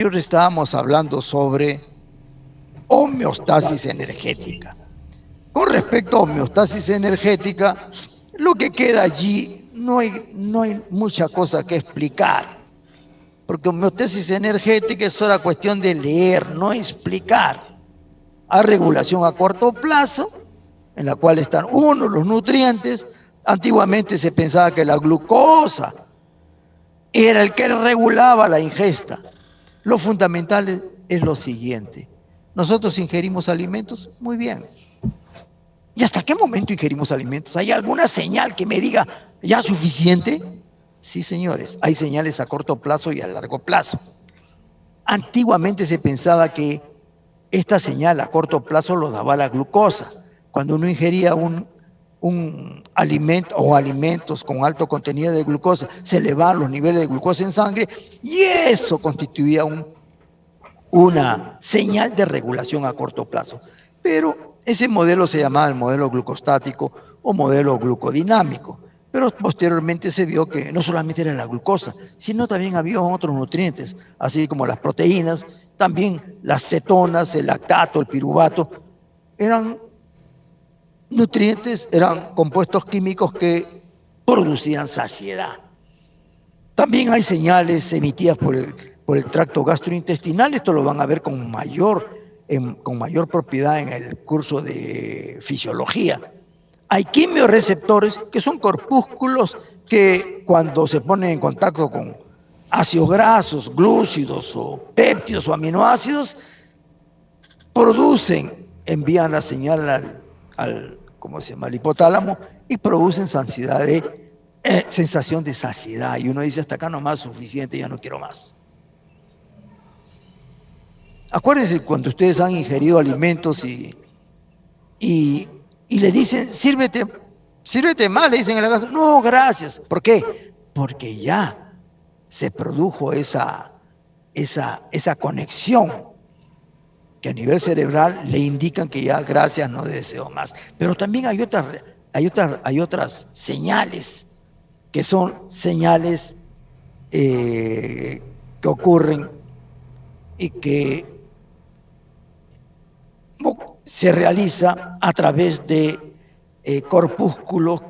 Estábamos hablando sobre homeostasis energética. Con respecto a homeostasis energética, lo que queda allí no hay mucha cosa que explicar, porque homeostasis energética es solo cuestión de leer, no explicar. Hay regulación a corto plazo, en la cual están los nutrientes. Antiguamente se pensaba que la glucosa era el que regulaba la ingesta. Lo fundamental es lo siguiente: nosotros ingerimos alimentos, muy bien. ¿Y hasta qué momento ingerimos alimentos? ¿Hay alguna señal que me diga ya suficiente? Sí, señores, hay señales a corto plazo y a largo plazo. Antiguamente se pensaba que esta señal a corto plazo lo daba la glucosa. Cuando uno ingería un alimento o alimentos con alto contenido de glucosa, se elevaban los niveles de glucosa en sangre y eso constituía una señal de regulación a corto plazo. Pero ese modelo se llamaba el modelo glucostático o modelo glucodinámico. Pero posteriormente se vio que no solamente era la glucosa, sino también había otros nutrientes, así como las proteínas, también las cetonas, el lactato, el piruvato, eran nutrientes, eran compuestos químicos que producían saciedad. También hay señales emitidas por el tracto gastrointestinal. Esto lo van a ver con mayor propiedad en el curso de fisiología. Hay quimioreceptores, que son corpúsculos que cuando se ponen en contacto con ácidos grasos, glúcidos o péptidos o aminoácidos, envían la señal al hipotálamo y producen sensación de saciedad. Y uno dice, hasta acá nomás suficiente, ya no quiero más. Acuérdense cuando ustedes han ingerido alimentos y le dicen, sírvete más, le dicen en la casa, no, gracias. ¿Por qué? Porque ya se produjo esa conexión que a nivel cerebral le indican que ya gracias, no deseo más. Pero también hay otras señales, que son señales que ocurren y que se realiza a través de corpúsculos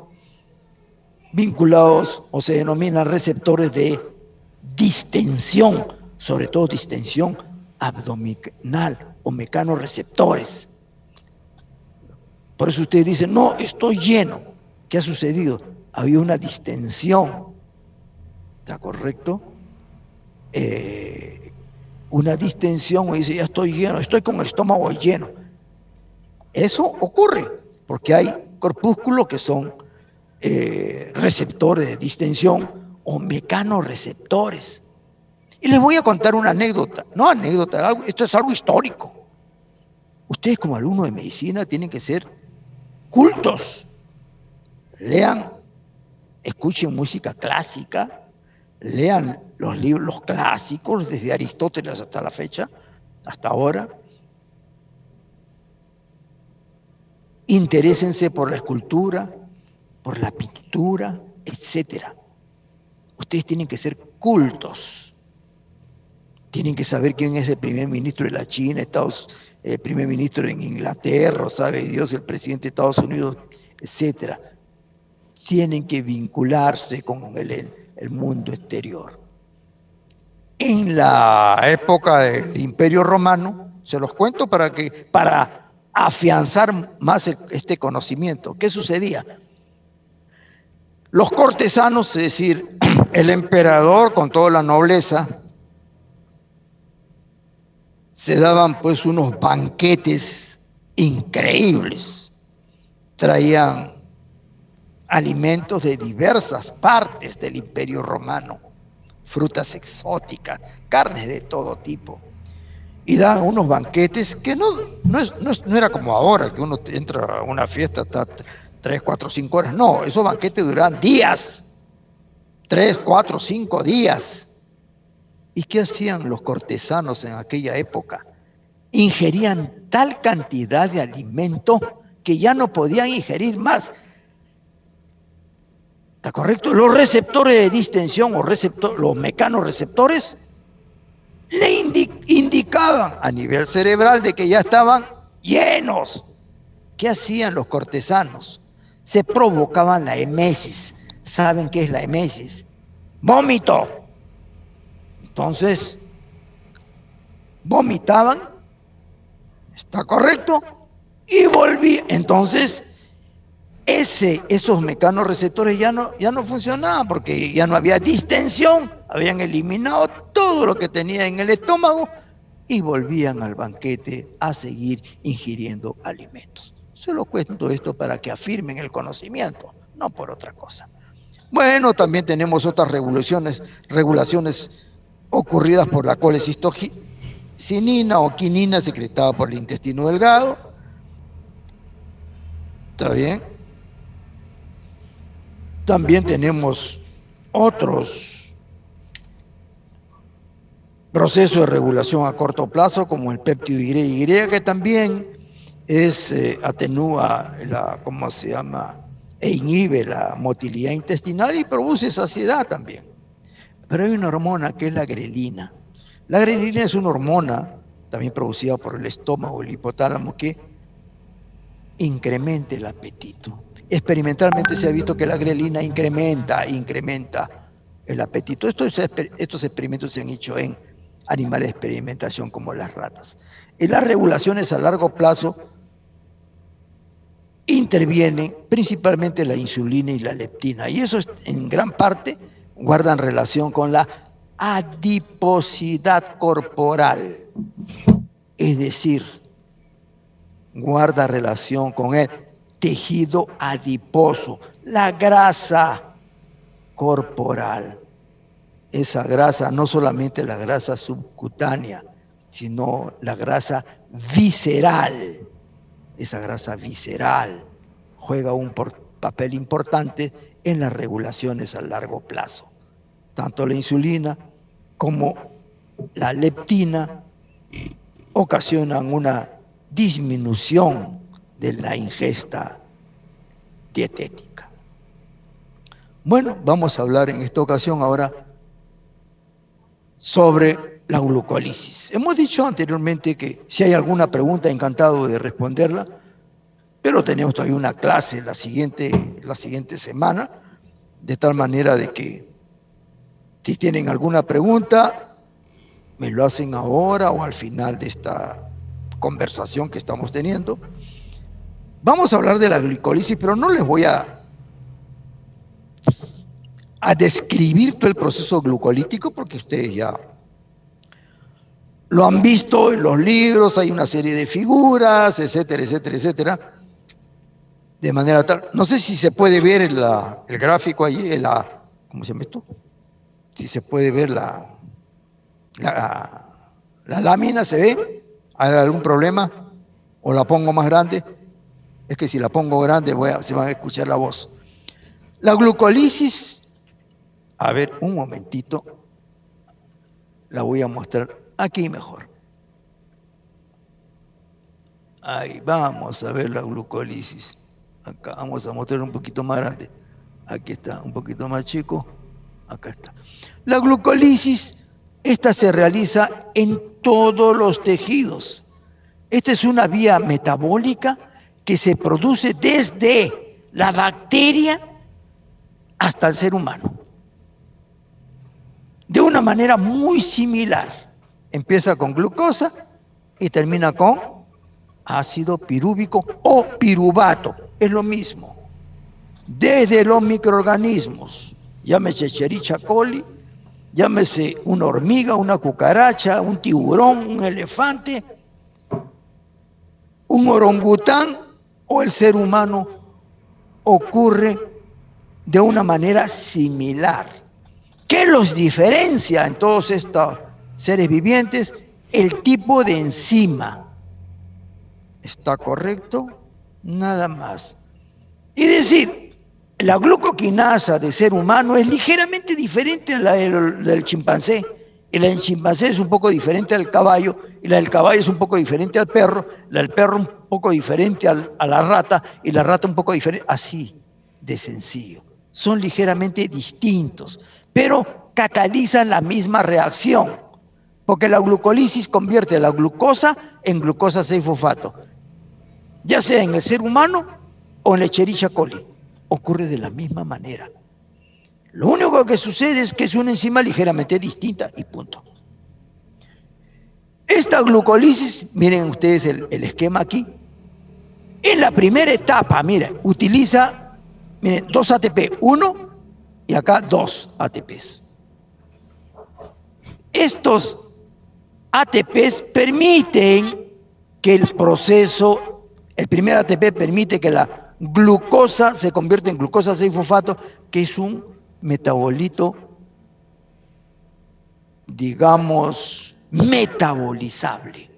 vinculados o se denominan receptores de distensión, sobre todo distensión abdominal o mecanorreceptores. Por eso ustedes dicen, no, estoy lleno. ¿Qué ha sucedido? Había una distensión. ¿Está correcto? Una distensión, o dice, ya estoy lleno, estoy con el estómago lleno. Eso ocurre porque hay corpúsculos que son receptores de distensión o mecanorreceptores. Y les voy a contar una anécdota. No anécdota, esto es algo histórico. Ustedes como alumnos de medicina tienen que ser cultos. Lean, escuchen música clásica, lean los libros clásicos desde Aristóteles hasta la fecha, hasta ahora. Interésense por la escultura, por la pintura, etc. Ustedes tienen que ser cultos. Tienen que saber quién es el primer ministro de la China, el primer ministro en Inglaterra, sabe Dios, el presidente de Estados Unidos, etc. Tienen que vincularse con el mundo exterior. En la época del Imperio Romano, se los cuento para afianzar más este conocimiento. ¿Qué sucedía? Los cortesanos, es decir, el emperador con toda la nobleza, se daban pues unos banquetes increíbles. Traían alimentos de diversas partes del Imperio Romano, frutas exóticas, carnes de todo tipo. Y daban unos banquetes que no era como ahora, que uno entra a una fiesta hasta 3, 4, 5 horas. No, esos banquetes duraban días, 3, 4, 5 días. ¿Y qué hacían los cortesanos en aquella época? Ingerían tal cantidad de alimento que ya no podían ingerir más. ¿Está correcto? Los receptores de distensión o los mecanorreceptores le indicaban a nivel cerebral de que ya estaban llenos. ¿Qué hacían los cortesanos? Se provocaban la emesis. ¿Saben qué es la emesis? Vómito. Entonces, vomitaban, ¿está correcto? Y volvían. Entonces, esos mecanorreceptores ya no funcionaban porque ya no había distensión, habían eliminado todo lo que tenía en el estómago y volvían al banquete a seguir ingiriendo alimentos. Solo cuento esto para que afirmen el conocimiento, no por otra cosa. Bueno, también tenemos otras regulaciones ocurridas por la colecistocinina o quinina secretada por el intestino delgado. ¿Está bien? También tenemos otros procesos de regulación a corto plazo, como el péptido Y, que también atenúa ¿cómo se llama? E inhibe la motilidad intestinal y produce saciedad también. Pero hay una hormona que es la grelina. La grelina es una hormona también producida por el estómago, el hipotálamo, que incrementa el apetito. Experimentalmente se ha visto que la grelina incrementa el apetito. Estos experimentos se han hecho en animales de experimentación como las ratas. En las regulaciones a largo plazo intervienen principalmente la insulina y la leptina, y eso en gran parte guardan relación con la adiposidad corporal, es decir, guarda relación con el tejido adiposo, la grasa corporal. Esa grasa, no solamente la grasa subcutánea, sino la grasa visceral. Esa grasa visceral juega un papel importante en las regulaciones a largo plazo. Tanto la insulina como la leptina ocasionan una disminución de la ingesta dietética. Bueno, vamos a hablar en esta ocasión ahora sobre la glucólisis. Hemos dicho anteriormente que si hay alguna pregunta, encantado de responderla, pero tenemos todavía una clase la siguiente semana, de tal manera de que si tienen alguna pregunta, me lo hacen ahora o al final de esta conversación que estamos teniendo. Vamos a hablar de la glicólisis, pero no les voy a describir todo el proceso glucolítico porque ustedes ya lo han visto en los libros, hay una serie de figuras, etcétera, etcétera, etcétera. De manera tal, no sé si se puede ver el gráfico ahí, ¿cómo se llama esto? Si se puede ver la lámina, ¿se ve? ¿Hay algún problema? ¿O la pongo más grande? Es que si la pongo grande se va a escuchar la voz. La glucólisis, a ver, un momentito, la voy a mostrar aquí mejor. Ahí, vamos a ver la glucólisis. Acá vamos a mostrar un poquito más grande. Aquí está, un poquito más chico. Acá está. La glucólisis, esta se realiza en todos los tejidos. Esta es una vía metabólica que se produce desde la bacteria hasta el ser humano. De una manera muy similar. Empieza con glucosa y termina con ácido pirúvico o piruvato. Es lo mismo. Desde los microorganismos, llámese Escherichia coli, llámese una hormiga, una cucaracha, un tiburón, un elefante, un orangután o el ser humano, ocurre de una manera similar. ¿Qué los diferencia en todos estos seres vivientes? El tipo de enzima. ¿Está correcto? Nada más. Es decir, la glucoquinasa del ser humano es ligeramente diferente a la del chimpancé. Y la del chimpancé es un poco diferente al caballo, y la del caballo es un poco diferente al perro, la del perro un poco diferente a la rata, y la rata un poco diferente, así de sencillo. Son ligeramente distintos, pero catalizan la misma reacción. porque la glucólisis convierte la glucosa en glucosa 6-fosfato, ya sea en el ser humano o en la Escherichia coli. Ocurre de la misma manera. Lo único que sucede es que es una enzima ligeramente distinta y punto. Esta glucólisis, miren ustedes el esquema aquí. En la primera etapa, miren, utiliza, miren, 2 ATP, 1 y acá 2 ATPs. Estos ATPs permiten que el proceso, el primer ATP permite que la glucosa se convierta en glucosa 6-fosfato, que es un metabolito, digamos, metabolizable,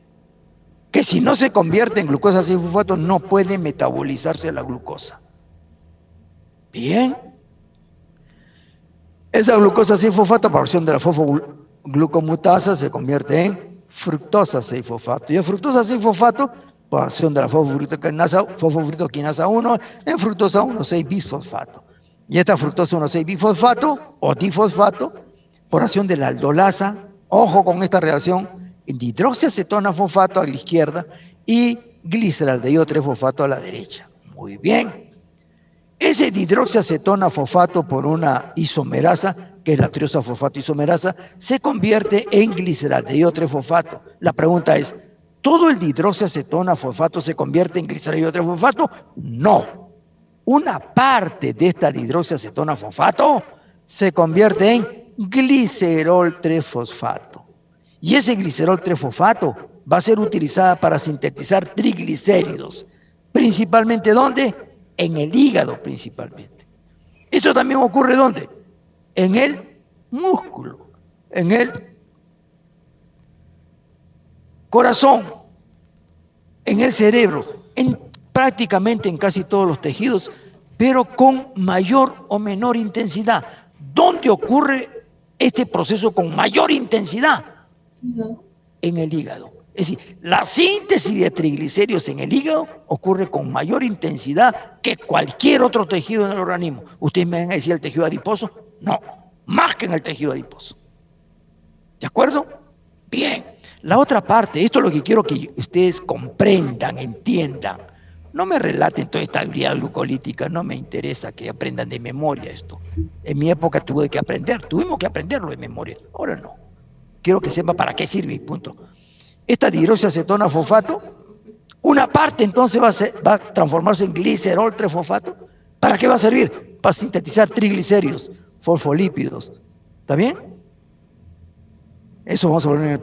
que si no se convierte en glucosa 6-fosfato no puede metabolizarse la glucosa. Bien. Esa glucosa 6-fosfato, por acción de la fosfoglucomutasa, se convierte en fructosa 6-fosfato. Y la fructosa 6-fosfato, por acción de la fosfofructoquinasa 1, en fructosa 1,6-bisfosfato. Y esta fructosa 1,6-bisfosfato o difosfato, por acción de la aldolasa, ojo con esta reacción, dihidroxiacetona fosfato a la izquierda y gliceraldehído 3-fosfato a la derecha. Muy bien. Ese dihidroxiacetona fosfato por una isomerasa, que es la triosa fosfato isomerasa, se convierte en gliceraldehído 3-fosfato. La pregunta es, ¿todo el dihidroxiacetona fosfato se convierte en gliceraldehído 3-fosfato? No. Una parte de esta dihidroxiacetona fosfato se convierte en glicerol 3-fosfato. Y ese glicerol 3-fosfato va a ser utilizada para sintetizar triglicéridos. ¿Principalmente dónde? En el hígado principalmente. Esto también ocurre ¿dónde? En el músculo, en el corazón, en el cerebro, prácticamente en casi todos los tejidos, pero con mayor o menor intensidad. ¿Dónde ocurre este proceso con mayor intensidad? En el hígado. Es decir, la síntesis de triglicéridos en el hígado ocurre con mayor intensidad que cualquier otro tejido en el organismo. ¿Ustedes me van a decir el tejido adiposo? No, más que en el tejido adiposo. ¿De acuerdo? Bien. La otra parte, esto es lo que quiero que ustedes comprendan, entiendan. No me relaten toda esta habilidad glucolítica, no me interesa que aprendan de memoria esto. En mi época tuvimos que aprenderlo de memoria, ahora no. Quiero que sepa para qué sirve y punto. Esta dihidroxiacetona fosfato, una parte entonces va a transformarse en glicerol 3-fosfato. ¿Para qué va a servir? Para sintetizar triglicéridos, fosfolípidos. ¿Está bien? Eso vamos a ver en el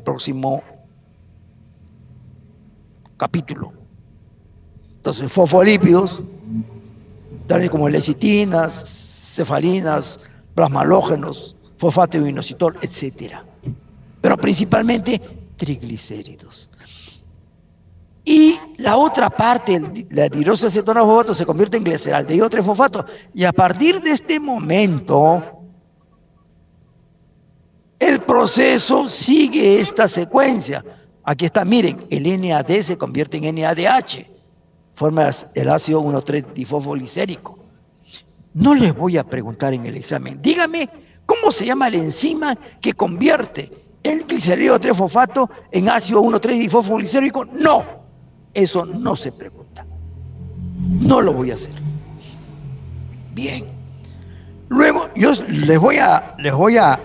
próximo capítulo. Entonces, fosfolípidos, tales como lecitinas, cefalinas, plasmalógenos, fosfato de inositol, etcétera. Pero principalmente triglicéridos. Y la otra parte, la dihidroxiacetona fosfato, se convierte en gliceraldehído 3-fosfato. Y a partir de este momento, el proceso sigue esta secuencia. Aquí está, miren, el NAD se convierte en NADH, forma el ácido 1,3-difosfolicérico. No les voy a preguntar en el examen, dígame, ¿cómo se llama la enzima que convierte el glicerídeo 3-fosfato en ácido 1,3-difosfolicérico? No, eso no se pregunta. No lo voy a hacer. Bien. Luego yo les voy a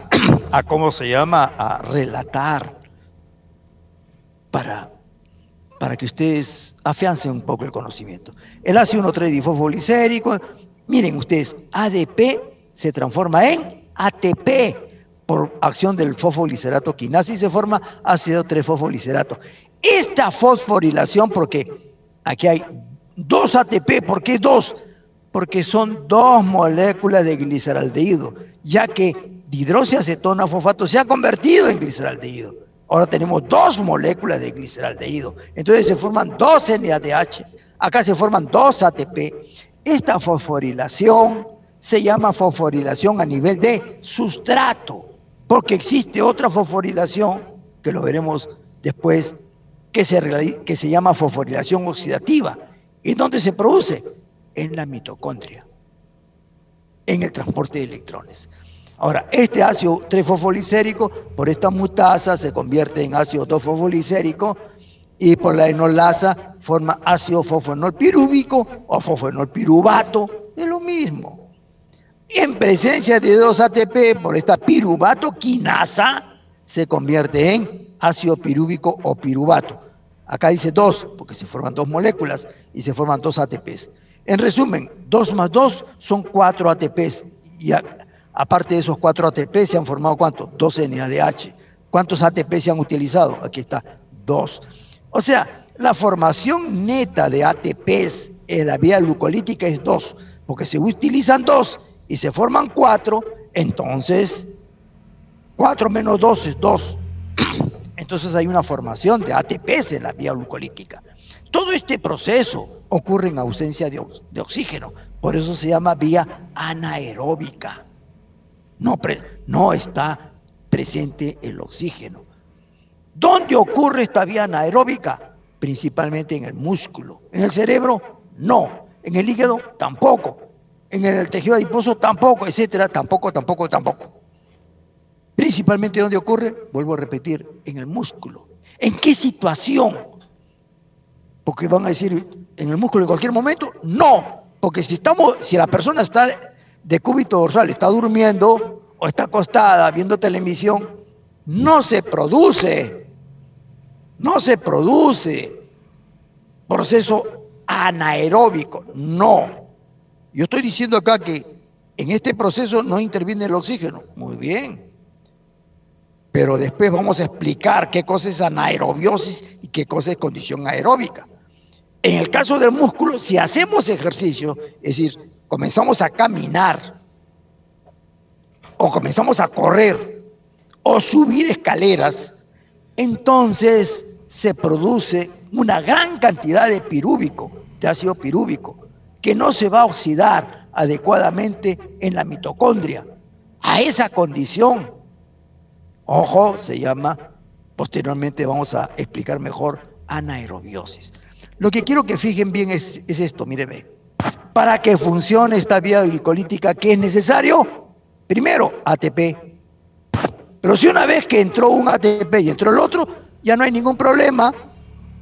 ¿cómo se llama? A relatar para que ustedes afiancen un poco el conocimiento. El ácido 1,3-difosfolicérico, miren ustedes, ADP se transforma en ATP por acción del fosfolicerato quinasa y se forma ácido 3-fosfolicerato. Esta fosforilación, porque aquí hay 2 ATP, ¿por qué 2? Porque son 2 moléculas de gliceraldehído, ya que dihidroxiacetona fosfato se ha convertido en gliceraldehído. Ahora tenemos 2 moléculas de gliceraldehído. Entonces se forman 2 NADH. Acá se forman 2 ATP. Esta fosforilación se llama fosforilación a nivel de sustrato, porque existe otra fosforilación, que lo veremos después, que se llama fosforilación oxidativa. ¿Y dónde se produce? En la mitocondria, en el transporte de electrones. Ahora, este ácido 3-fosfolicérico, por esta mutasa, se convierte en ácido 2-fosfolicérico y por la enolasa forma ácido fosfoenolpirúvico o fosfoenolpiruvato, es lo mismo. En presencia de 2 ATP, por esta piruvato quinasa, se convierte en ácido pirúvico o piruvato. Acá dice 2, porque se forman 2 moléculas y se forman 2 ATPs. En resumen, 2 más 2 son 4 ATPs. Y aparte de esos 4 ATPs, se han formado ¿cuántos? 2 NADH. ¿Cuántos ATPs se han utilizado? Aquí está, 2. O sea, la formación neta de ATPs en la vía glucolítica es 2, porque se utilizan 2 y se forman 4, entonces 4 menos 2 es 2. Entonces hay una formación de ATPs en la vía glucolítica. Todo este proceso ocurre en ausencia de oxígeno, por eso se llama vía anaeróbica. No está presente el oxígeno. ¿Dónde ocurre esta vía anaeróbica? Principalmente en el músculo. ¿En el cerebro? No. ¿En el hígado? Tampoco. ¿En el tejido adiposo? Tampoco, etcétera. Tampoco. Principalmente, ¿dónde ocurre? Vuelvo a repetir, en el músculo. ¿En qué situación? Porque van a decir, ¿en el músculo en cualquier momento? No, porque si la persona está de cúbito dorsal, está durmiendo o está acostada viendo televisión, no se produce proceso anaeróbico, no. Yo estoy diciendo acá que en este proceso no interviene el oxígeno, muy bien. Pero después vamos a explicar qué cosa es anaerobiosis y qué cosa es condición aeróbica. En el caso del músculo, si hacemos ejercicio, es decir, comenzamos a caminar, o comenzamos a correr, o subir escaleras, entonces se produce una gran cantidad de pirúvico, de ácido pirúvico, que no se va a oxidar adecuadamente en la mitocondria. A esa condición, ojo, se llama, posteriormente vamos a explicar mejor, anaerobiosis. Lo que quiero que fijen bien es esto, míreme. Para que funcione esta vía glicolítica, ¿qué es necesario? Primero, ATP. Pero si una vez que entró un ATP y entró el otro, ya no hay ningún problema.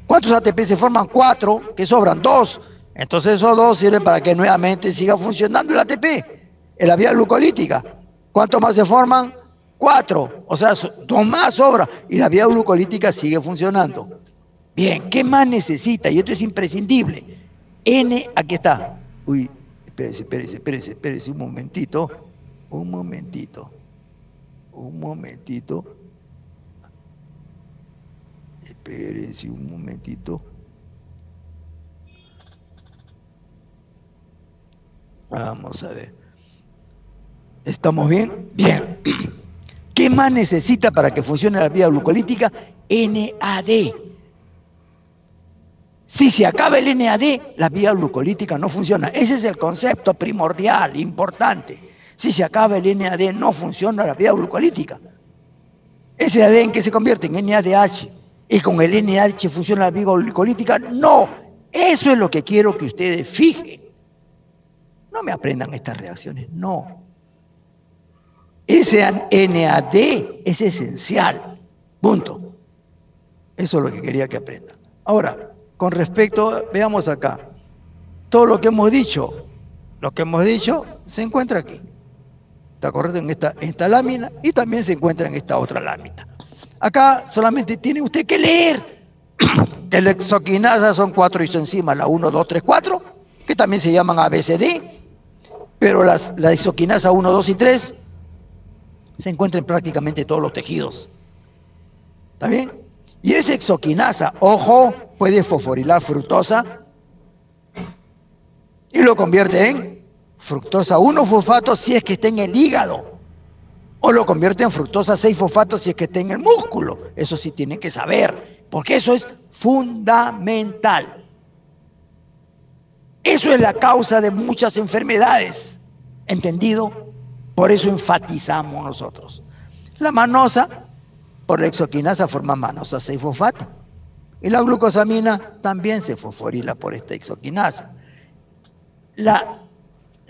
¿Cuántos ATP se forman? 4, que sobran 2. Entonces esos 2 sirven para que nuevamente siga funcionando el ATP en la vía glucolítica. ¿Cuántos más se forman? 4. O sea, 2 más sobra y la vía glucolítica sigue funcionando. Bien, ¿qué más necesita? Y esto es imprescindible. Aquí está. Uy, espérese un momentito. Espérese un momentito. Vamos a ver. ¿Estamos bien? Bien. ¿Qué más necesita para que funcione la vía glucolítica? NAD. Si se acaba el NAD, la vía glucolítica no funciona. Ese es el concepto primordial, importante. Si se acaba el NAD, no funciona la vía glucolítica. ¿Ese NAD en qué se convierte? En NADH. ¿Y con el NADH funciona la vía glucolítica? No. Eso es lo que quiero que ustedes fijen. No me aprendan estas reacciones, no. Ese NAD es esencial. Punto. Eso es lo que quería que aprendan. Ahora, con respecto, veamos acá. Todo lo que hemos dicho se encuentra aquí. ¿Está correcto? En esta lámina y también se encuentra en esta otra lámina. Acá solamente tiene usted que leer que la exoquinasa son 4 isoenzimas, la 1, 2, 3, 4, que también se llaman ABCD, pero la isoquinasa 1, 2 y 3 se encuentra en prácticamente todos los tejidos. ¿Está bien? Y esa exoquinasa, ojo, puede fosforilar fructosa y lo convierte en fructosa 1-fosfato si es que está en el hígado, o lo convierte en fructosa 6-fosfato si es que está en el músculo. Eso sí tienen que saber, porque eso es fundamental. Eso es la causa de muchas enfermedades, ¿entendido? Por eso enfatizamos nosotros. La manosa, por la exoquinasa, forma manosa 6-fosfato. Y la glucosamina también se fosforila por esta exoquinasa.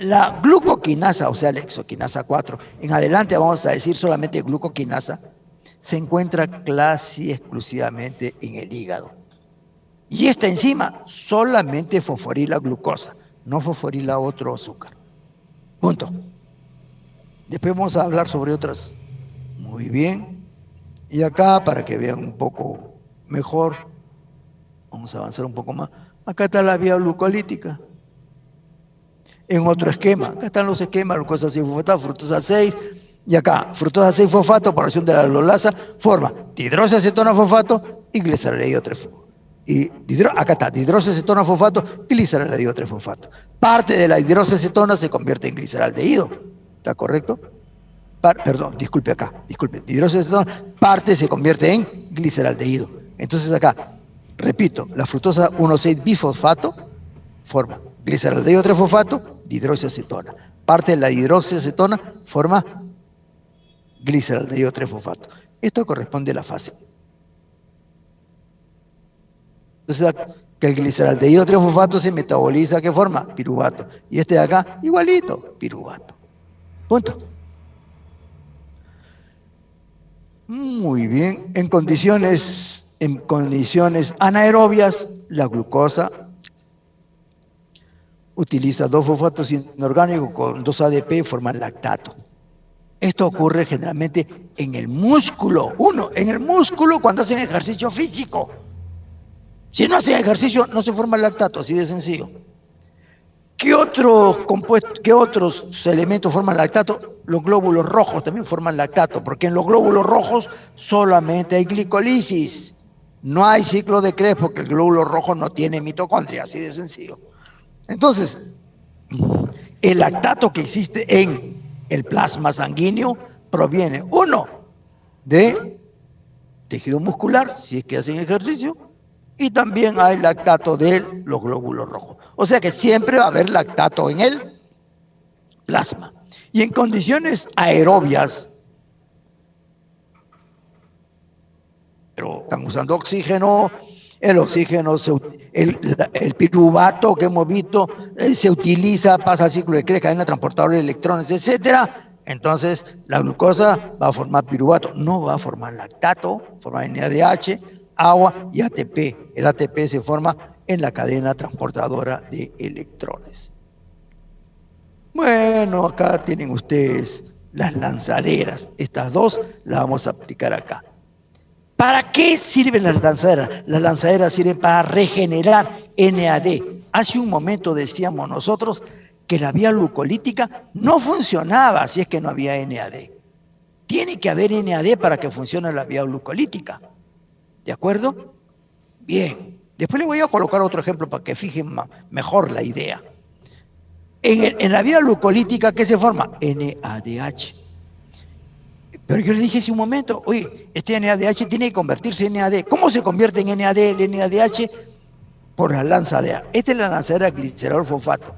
La glucoquinasa, o sea, la exoquinasa 4, en adelante vamos a decir solamente glucoquinasa, se encuentra casi y exclusivamente en el hígado. Y esta enzima solamente fosforila glucosa, no fosforila otro azúcar. Punto. Después vamos a hablar sobre otras. Muy bien. Y acá, para que vean un poco mejor, vamos a avanzar un poco más. Acá está la vía glucolítica. En otro esquema, acá están los esquemas, glucosa 6-fosfato, fructosa 6, y acá, fructosa 6-fosfato, por acción de la lolasa, forma dihidroxiacetona-fosfato y gliceraldehído 3-fosfato. Acá está, dihidroxiacetona-fosfato y gliceraldehído 3-fosfato. Parte de la hidroxiacetona se convierte en gliceraldehído, ¿está correcto? Perdón, disculpe acá, disculpe, dihidroxiacetona, parte se convierte en gliceraldehído. Entonces acá, repito, la fructosa 1,6-bifosfato forma gliceraldehído 3-fosfato, dihidroxiacetona. Parte de la hidroxiacetona forma gliceraldehído 3-fosfato. Esto corresponde a la fase. Entonces, que el gliceraldehído 3-fosfato se metaboliza, ¿qué forma? Piruvato. Y este de acá, igualito, piruvato. Punto. Muy bien. En condiciones anaerobias, la glucosa utiliza 2 fosfatos inorgánicos con 2 ADP y forman lactato. Esto ocurre generalmente en el músculo. En el músculo cuando hacen ejercicio físico. Si no hacen ejercicio, no se forma lactato, así de sencillo. ¿Qué otros elementos forman lactato? Los glóbulos rojos también forman lactato, porque en los glóbulos rojos solamente hay glicolisis. No hay ciclo de Krebs porque el glóbulo rojo no tiene mitocondria, así de sencillo. Entonces, el lactato que existe en el plasma sanguíneo proviene, uno, de tejido muscular, si es que hacen ejercicio, y también hay lactato de los glóbulos rojos. O sea que siempre va a haber lactato en el plasma. Y en condiciones aerobias, pero están usando oxígeno, el oxígeno, el piruvato que hemos visto, se utiliza, pasa al ciclo de Krebs, cadena transportadora de electrones, etcétera. Entonces, la glucosa va a formar piruvato, no va a formar lactato, forma NADH, agua y ATP. El ATP se forma en la cadena transportadora de electrones. Bueno, acá tienen ustedes las lanzaderas. Estas dos las vamos a aplicar acá. ¿Para qué sirven las lanzaderas? Las lanzaderas sirven para regenerar NAD. Hace un momento decíamos nosotros que la vía glucolítica no funcionaba si es que no había NAD. Tiene que haber NAD para que funcione la vía glucolítica. ¿De acuerdo? Bien. Después le voy a colocar otro ejemplo para que fijen mejor la idea. En la vía glucolítica, ¿qué se forma? NADH. Pero yo le dije hace un momento, oye, este NADH tiene que convertirse en NAD. ¿Cómo se convierte en NAD el NADH? Por la lanzadera. Esta es la lanzadera glicerol fosfato.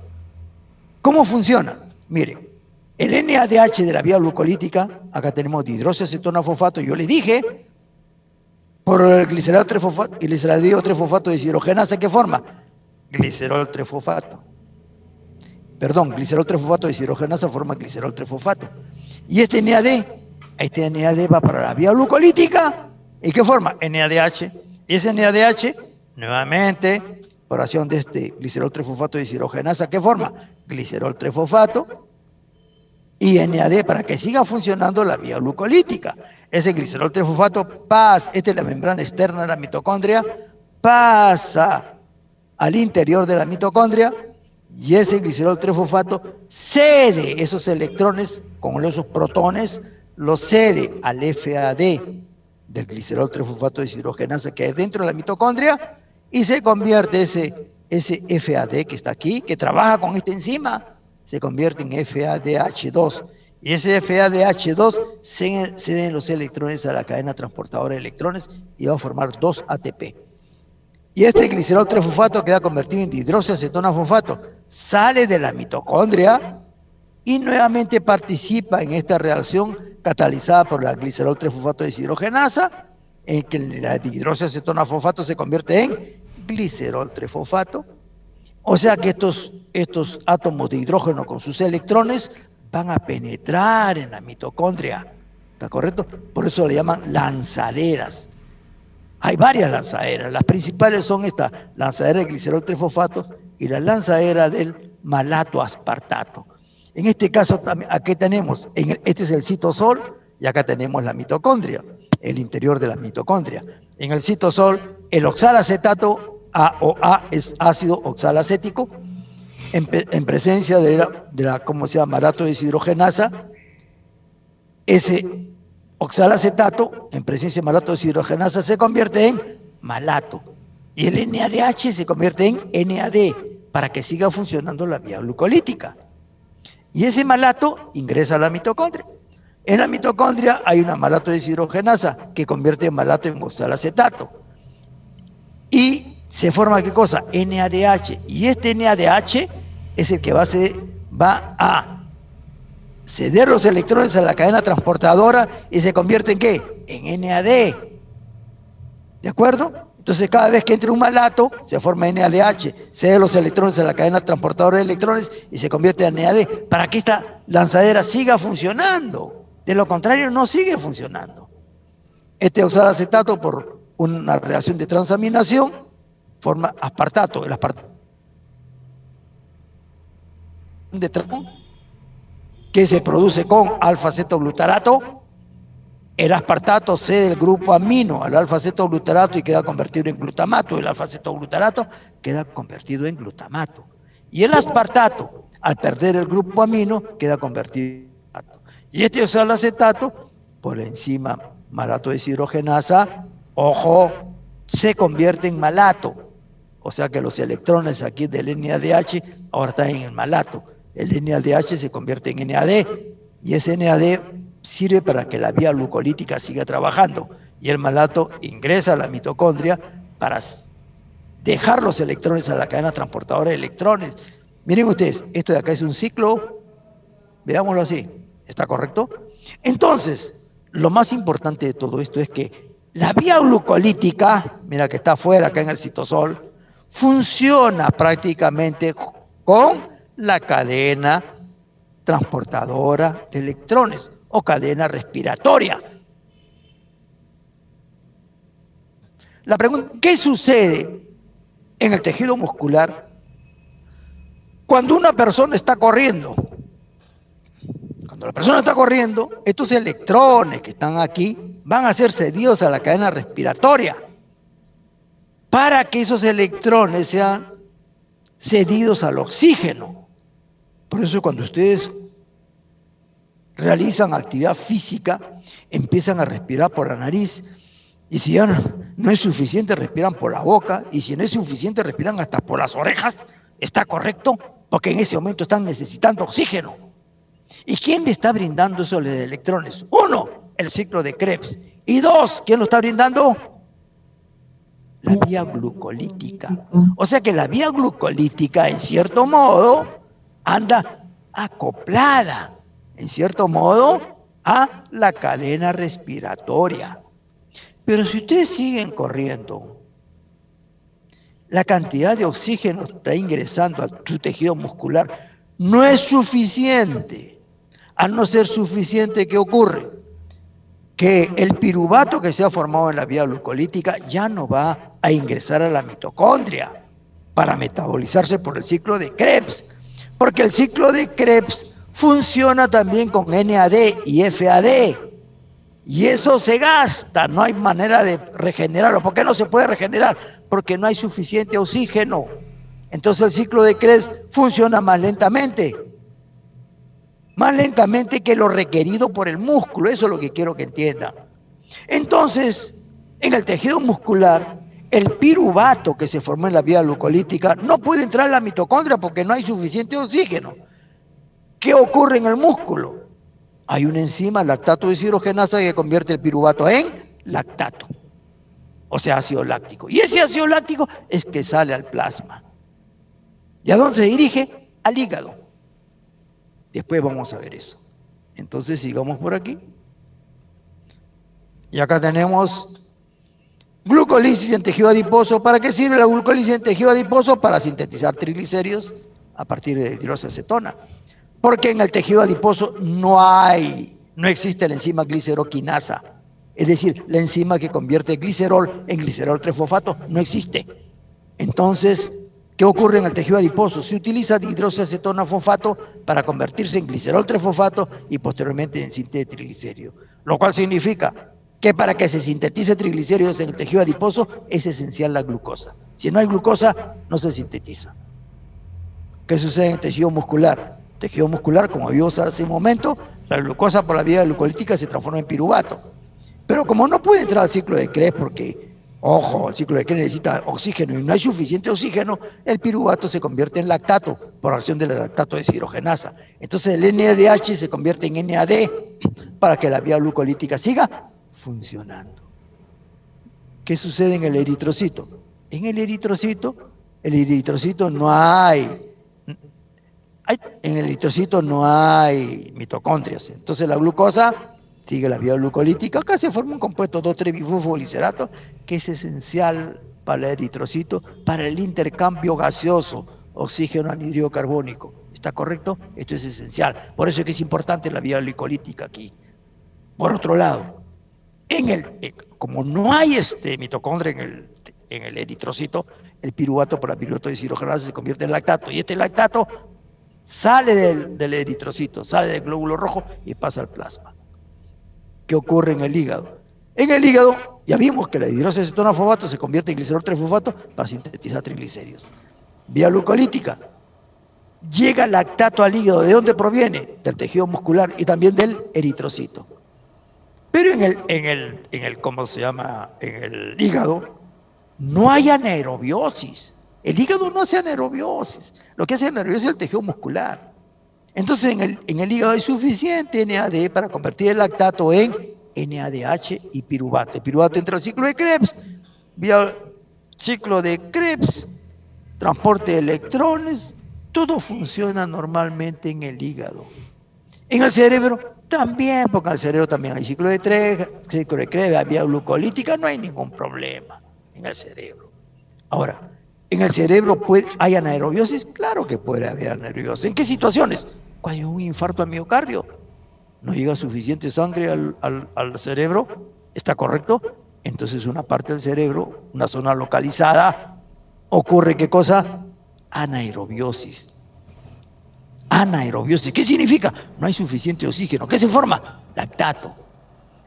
¿Cómo funciona? Mire, el NADH de la vía glucolítica, acá tenemos dihidroxiacetona fosfato, yo le dije, por el glicerol 3-fosfato, y gliceraldehído 3-fosfato de deshidrogenasa, ¿qué forma? Glicerol 3-fosfato. Perdón, glicerol 3-fosfato de deshidrogenasa forma glicerol 3-fosfato. Y este NAD va para la vía glucolítica, ¿y qué forma? NADH. Y ese NADH, nuevamente, por acción de este glicerol 3-fosfato de deshidrogenasa, ¿qué forma? Glicerol 3-fosfato y NAD para que siga funcionando la vía glucolítica. Ese glicerol 3-fosfato pasa, esta es la membrana externa de la mitocondria, pasa al interior de la mitocondria y ese glicerol 3-fosfato cede esos electrones con esos protones, los cede al FAD del glicerol 3-fosfato de deshidrogenasa que hay dentro de la mitocondria y se convierte ese FAD que está aquí, que trabaja con esta enzima, se convierte en FADH2. Y ese FADH2 cede los electrones a la cadena transportadora de electrones y va a formar 2 ATP. Y este glicerol 3-fosfato queda convertido en dihidroxiacetona fosfato, sale de la mitocondria y nuevamente participa en esta reacción catalizada por la glicerol 3-fosfato de deshidrogenasa, en que la dihidroxiacetona fosfato se convierte en glicerol 3-fosfato O sea que estos átomos de hidrógeno con sus electrones van a penetrar en la mitocondria. ¿Está correcto? Por eso le llaman lanzaderas. Hay varias lanzaderas. Las principales son esta lanzadera de glicerol trifosfato y la lanzadera del malato aspartato. En este caso, aquí tenemos, este es el citosol y acá tenemos la mitocondria, el interior de la mitocondria. En el citosol, el oxalacetato, AOA, es ácido oxalacético, en presencia de la ¿cómo se llama? Malato deshidrogenasa. Ese oxalacetato, en presencia de malato deshidrogenasa, se convierte en malato. Y el NADH se convierte en NAD para que siga funcionando la vía glucolítica. Y ese malato ingresa a la mitocondria. En la mitocondria hay una malato deshidrogenasa que convierte el malato en oxalacetato. Y se forma, ¿qué cosa? NADH. Y este NADH es el que va a ceder los electrones a la cadena transportadora y se convierte en ¿qué? En NAD. ¿De acuerdo? Entonces cada vez que entra un malato se forma NADH, cede los electrones a la cadena transportadora de electrones y se convierte en NAD para que esta lanzadera siga funcionando. De lo contrario no sigue funcionando. Este oxalacetato, por una reacción de transaminación, forma aspartato. El aspartato que se produce con alfa-cetoglutarato. El aspartato cede el grupo amino al alfa-cetoglutarato y queda convertido en glutamato. El alfa-cetoglutarato queda convertido en glutamato. Y el aspartato, al perder el grupo amino, queda convertido en glutamato. Y este oxalacetato, por encima, malato deshidrogenasa, ojo, se convierte en malato. O sea que los electrones aquí del NADH ahora están en el malato. El NADH se convierte en NAD y ese NAD sirve para que la vía glucolítica siga trabajando y el malato ingresa a la mitocondria para dejar los electrones a la cadena transportadora de electrones. Miren ustedes, esto de acá es un ciclo, veámoslo así, ¿está correcto? Entonces, lo más importante de todo esto es que la vía glucolítica, mira que está afuera acá en el citosol, funciona prácticamente con la cadena transportadora de electrones o cadena respiratoria. La pregunta, ¿qué sucede en el tejido muscular cuando una persona está corriendo? Cuando la persona está corriendo, estos electrones que están aquí van a ser cedidos a la cadena respiratoria para que esos electrones sean cedidos al oxígeno. Por eso cuando ustedes realizan actividad física, empiezan a respirar por la nariz, y si ya no es suficiente, respiran por la boca, y si no es suficiente, respiran hasta por las orejas. ¿Está correcto? Porque en ese momento están necesitando oxígeno. ¿Y quién le está brindando esos electrones? Uno, el ciclo de Krebs. Y dos, ¿quién lo está brindando? La vía glucolítica. O sea que la vía glucolítica, en cierto modo, anda acoplada, en cierto modo, a la cadena respiratoria. Pero si ustedes siguen corriendo, la cantidad de oxígeno que está ingresando a tu tejido muscular no es suficiente. Al no ser suficiente, ¿qué ocurre? Que el piruvato que se ha formado en la vía glucolítica ya no va a ingresar a la mitocondria para metabolizarse por el ciclo de Krebs, porque el ciclo de Krebs funciona también con NAD y FAD, y eso se gasta, no hay manera de regenerarlo. ¿Por qué no se puede regenerar? Porque no hay suficiente oxígeno. Entonces el ciclo de Krebs funciona más lentamente que lo requerido por el músculo. Eso es lo que quiero que entiendan. Entonces, en el tejido muscular, el piruvato que se formó en la vía glucolítica no puede entrar a la mitocondria porque no hay suficiente oxígeno. ¿Qué ocurre en el músculo? Hay una enzima, lactato deshidrogenasa, que convierte el piruvato en lactato, o sea, ácido láctico. Y ese ácido láctico es que sale al plasma. ¿Y a dónde se dirige? Al hígado. Después vamos a ver eso. Entonces sigamos por aquí. Y acá tenemos Glucólisis en tejido adiposo. ¿Para qué sirve la glucólisis en tejido adiposo? Para sintetizar triglicéridos a partir de hidroxacetona. Porque en el tejido adiposo no existe la enzima gliceroquinasa. Es decir, la enzima que convierte glicerol en glicerol 3-fosfato no existe. Entonces, ¿qué ocurre en el tejido adiposo? Se utiliza dihidroxacetona fosfato para convertirse en glicerol 3-fosfato y posteriormente en síntesis de triglicéridos. Lo cual significa que para que se sintetice triglicéridos en el tejido adiposo es esencial la glucosa. Si no hay glucosa, no se sintetiza. ¿Qué sucede en el tejido muscular? Tejido muscular, como vimos hace un momento, la glucosa por la vía glucolítica se transforma en piruvato. Pero como no puede entrar al ciclo de Krebs porque, ojo, el ciclo de Krebs necesita oxígeno y no hay suficiente oxígeno, el piruvato se convierte en lactato por acción del lactato deshidrogenasa. Entonces el NADH se convierte en NAD para que la vía glucolítica siga funcionando. ¿Qué sucede en el eritrocito? En el eritrocito no en el eritrocito no hay mitocondrias. Entonces la glucosa sigue la vía glucolítica. Acá se forma un compuesto 2,3-bifosfoglicerato que es esencial para el eritrocito, para el intercambio gaseoso, oxígeno anhidro carbónico. ¿Está correcto? Esto es esencial. Por eso es que es importante la vía glucolítica aquí. Por otro lado, como no hay mitocondria en el eritrocito, el piruvato por la piruvato deshidrogenasa se convierte en lactato. Y este lactato sale del eritrocito, sale del glóbulo rojo y pasa al plasma. ¿Qué ocurre en el hígado? En el hígado ya vimos que la dihidroxacetona fosfato se convierte en glicerol 3-fosfato para sintetizar triglicéridos. Vía glucolítica. Llega lactato al hígado. ¿De dónde proviene? Del tejido muscular y también del eritrocito. Pero ¿cómo se llama? En el hígado no hay anaerobiosis. El hígado no hace anaerobiosis. Lo que hace anaerobiosis es el tejido muscular. Entonces en el hígado hay suficiente NAD para convertir el lactato en NADH y piruvato. El piruvato entra al ciclo de Krebs. Vía ciclo de Krebs, transporte de electrones, todo funciona normalmente en el hígado. En el cerebro también, porque en el cerebro también hay ciclo de Krebs, hay vía glucolítica, no hay ningún problema en el cerebro. Ahora, ¿en el cerebro hay anaerobiosis? Claro que puede haber anaerobiosis. ¿En qué situaciones? Cuando hay un infarto al miocardio, no llega suficiente sangre al cerebro, ¿está correcto? Entonces una parte del cerebro, una zona localizada, ocurre ¿qué cosa? Anaerobiosis. Anaerobiosis, ¿qué significa? No hay suficiente oxígeno. ¿Qué se forma? Lactato.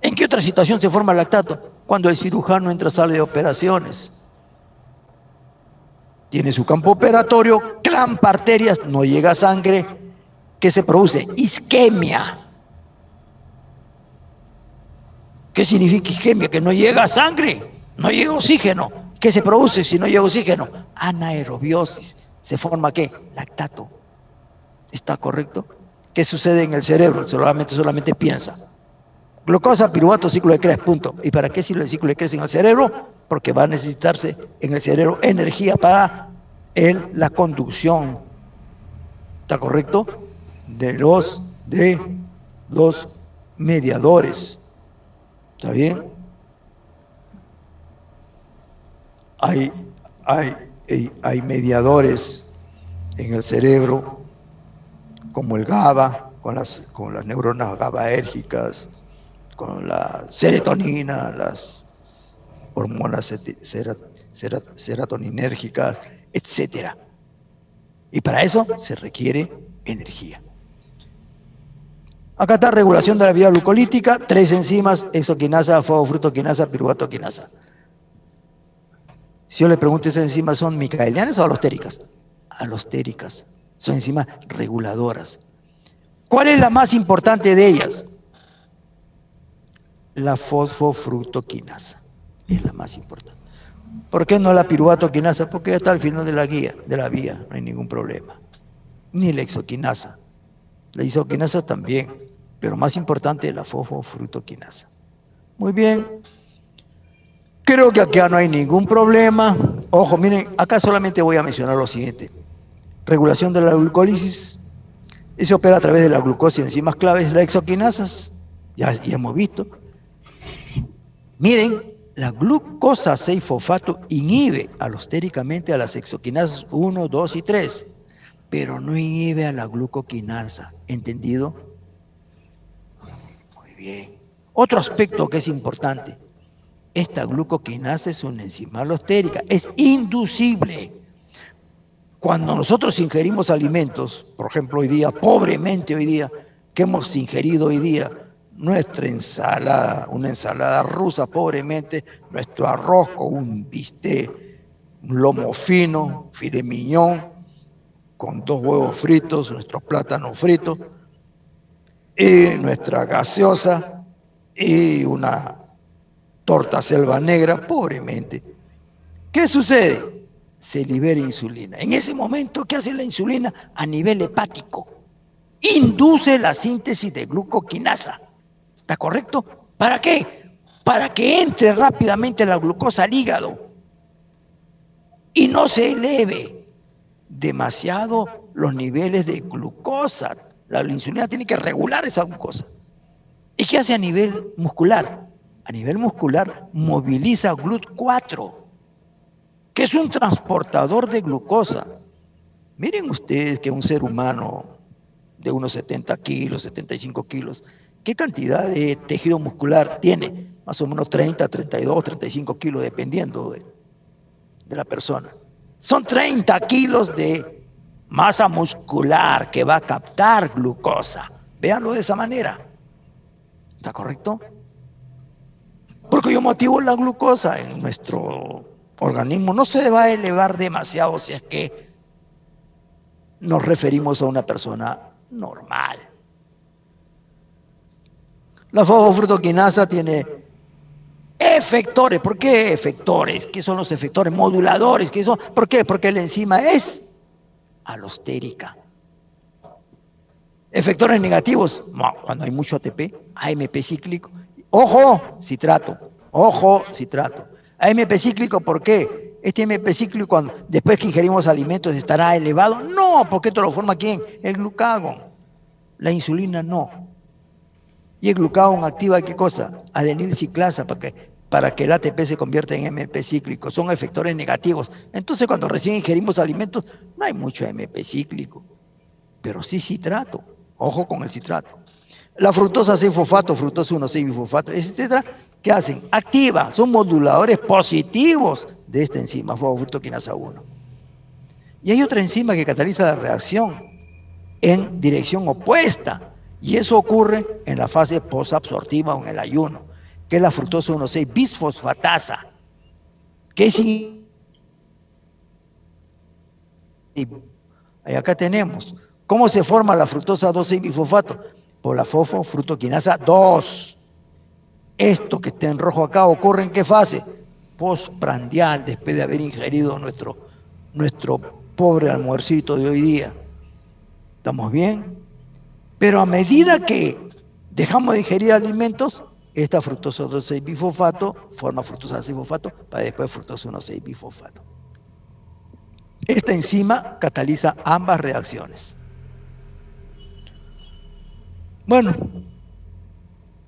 ¿En qué otra situación se forma lactato? Cuando el cirujano entra a sala de operaciones. Tiene su campo operatorio, clampa arterias, no llega sangre. ¿Qué se produce? Isquemia. ¿Qué significa isquemia? Que no llega sangre, no llega oxígeno. ¿Qué se produce si no llega oxígeno? Anaerobiosis. ¿Se forma qué? Lactato. ¿Está correcto? ¿Qué sucede en el cerebro? Solamente piensa. Glucosa, piruvato, ciclo de Krebs, punto. ¿Y para qué sirve el ciclo de Krebs en el cerebro? Porque va a necesitarse en el cerebro energía para la conducción, ¿está correcto? De los mediadores. ¿Está bien? Hay mediadores en el cerebro, como el GABA, con las neuronas GABAérgicas, con la serotonina, las hormonas serotoninérgicas, etc. Y para eso se requiere energía. Acá está regulación de la vía glucolítica, 3 enzimas, exoquinasa, fosfrutoquinasa, piruvatoquinasa. Si yo le pregunto, ¿esas enzimas son micaelianas o alostéricas? Alostéricas. Son enzimas reguladoras. ¿Cuál es la más importante de ellas? La fosfofructoquinasa. Es la más importante. ¿Por qué no la piruvatoquinasa? Porque ya está al final de la vía, no hay ningún problema. Ni la exoquinasa. La isoquinasa también, pero más importante la fosfofrutoquinasa. Muy bien. Creo que acá no hay ningún problema. Ojo, miren, acá solamente voy a mencionar lo siguiente. Regulación de la glucólisis. Se opera a través de la glucosa y enzimas claves, las exoquinasas. Ya hemos visto. Miren, La glucosa 6-fosfato inhibe alostéricamente a las hexoquinasas 1, 2 y 3, pero no inhibe a la glucoquinasa. ¿Entendido? Muy bien. Otro aspecto que es importante. Esta glucoquinasa es una enzima alostérica, es inducible. Cuando nosotros ingerimos alimentos, por ejemplo hoy día, pobremente hoy día, que hemos ingerido hoy día, nuestra ensalada, una ensalada rusa pobremente, nuestro arroz con un bistec, un lomo fino, filet mignon, con 2 huevos fritos, nuestro plátano frito, y nuestra gaseosa, y una torta selva negra, pobremente. ¿Qué sucede? Se libera insulina. En ese momento, ¿qué hace la insulina? A nivel hepático, induce la síntesis de glucoquinasa. ¿Está correcto? ¿Para qué? Para que entre rápidamente la glucosa al hígado y no se eleve demasiado los niveles de glucosa. La insulina tiene que regular esa glucosa. ¿Y qué hace a nivel muscular? A nivel muscular moviliza GLUT4, que es un transportador de glucosa. Miren ustedes que un ser humano de unos 70 kilos, 75 kilos, ¿qué cantidad de tejido muscular tiene? Más o menos 30, 32, 35 kilos, dependiendo de la persona. Son 30 kilos de masa muscular que va a captar glucosa. Véanlo de esa manera. ¿Está correcto? ¿Por qué motivo la glucosa en nuestro organismo no se va a elevar demasiado si es que nos referimos a una persona normal? La fosfofrutoquinasa tiene efectores. ¿Por qué efectores? ¿Qué son los efectores? Moduladores. ¿Qué son? ¿Por qué? Porque la enzima es alostérica. Efectores negativos, cuando hay mucho ATP, AMP cíclico. Ojo, citrato. Ojo, citrato. AMP cíclico, ¿por qué? Este AMP cíclico, cuando, después que ingerimos alimentos, ¿estará elevado? No, porque esto lo forma ¿quién? El glucagón. La insulina no. Y el glucagón activa ¿qué cosa? Adenilciclasa, para que el ATP se convierta en AMP cíclico. Son efectores negativos. Entonces, cuando recién ingerimos alimentos, no hay mucho AMP cíclico, pero sí citrato. Ojo con el citrato. La fructosa 6-fosfato, fructosa 1,6-bifosfato, etcétera, ¿qué hacen? Activa, son moduladores positivos de esta enzima, fosfofructoquinasa 1. Y hay otra enzima que cataliza la reacción en dirección opuesta, y eso ocurre en la fase posabsortiva o en el ayuno, que es la fructosa 1,6-bisfosfatasa, que es... Y acá tenemos, ¿cómo se forma la fructosa 2,6-bifosfato? Por la fosfofructoquinasa 2. Esto que está en rojo acá ocurre ¿en qué fase? Postprandial, después de haber ingerido nuestro pobre almuercito de hoy día. ¿Estamos bien? Pero a medida que dejamos de ingerir alimentos, esta fructosa 2,6-bifosfato forma fructosa 6-fosfato para después fructosa 1,6-bifosfato. Esta enzima cataliza ambas reacciones. Bueno,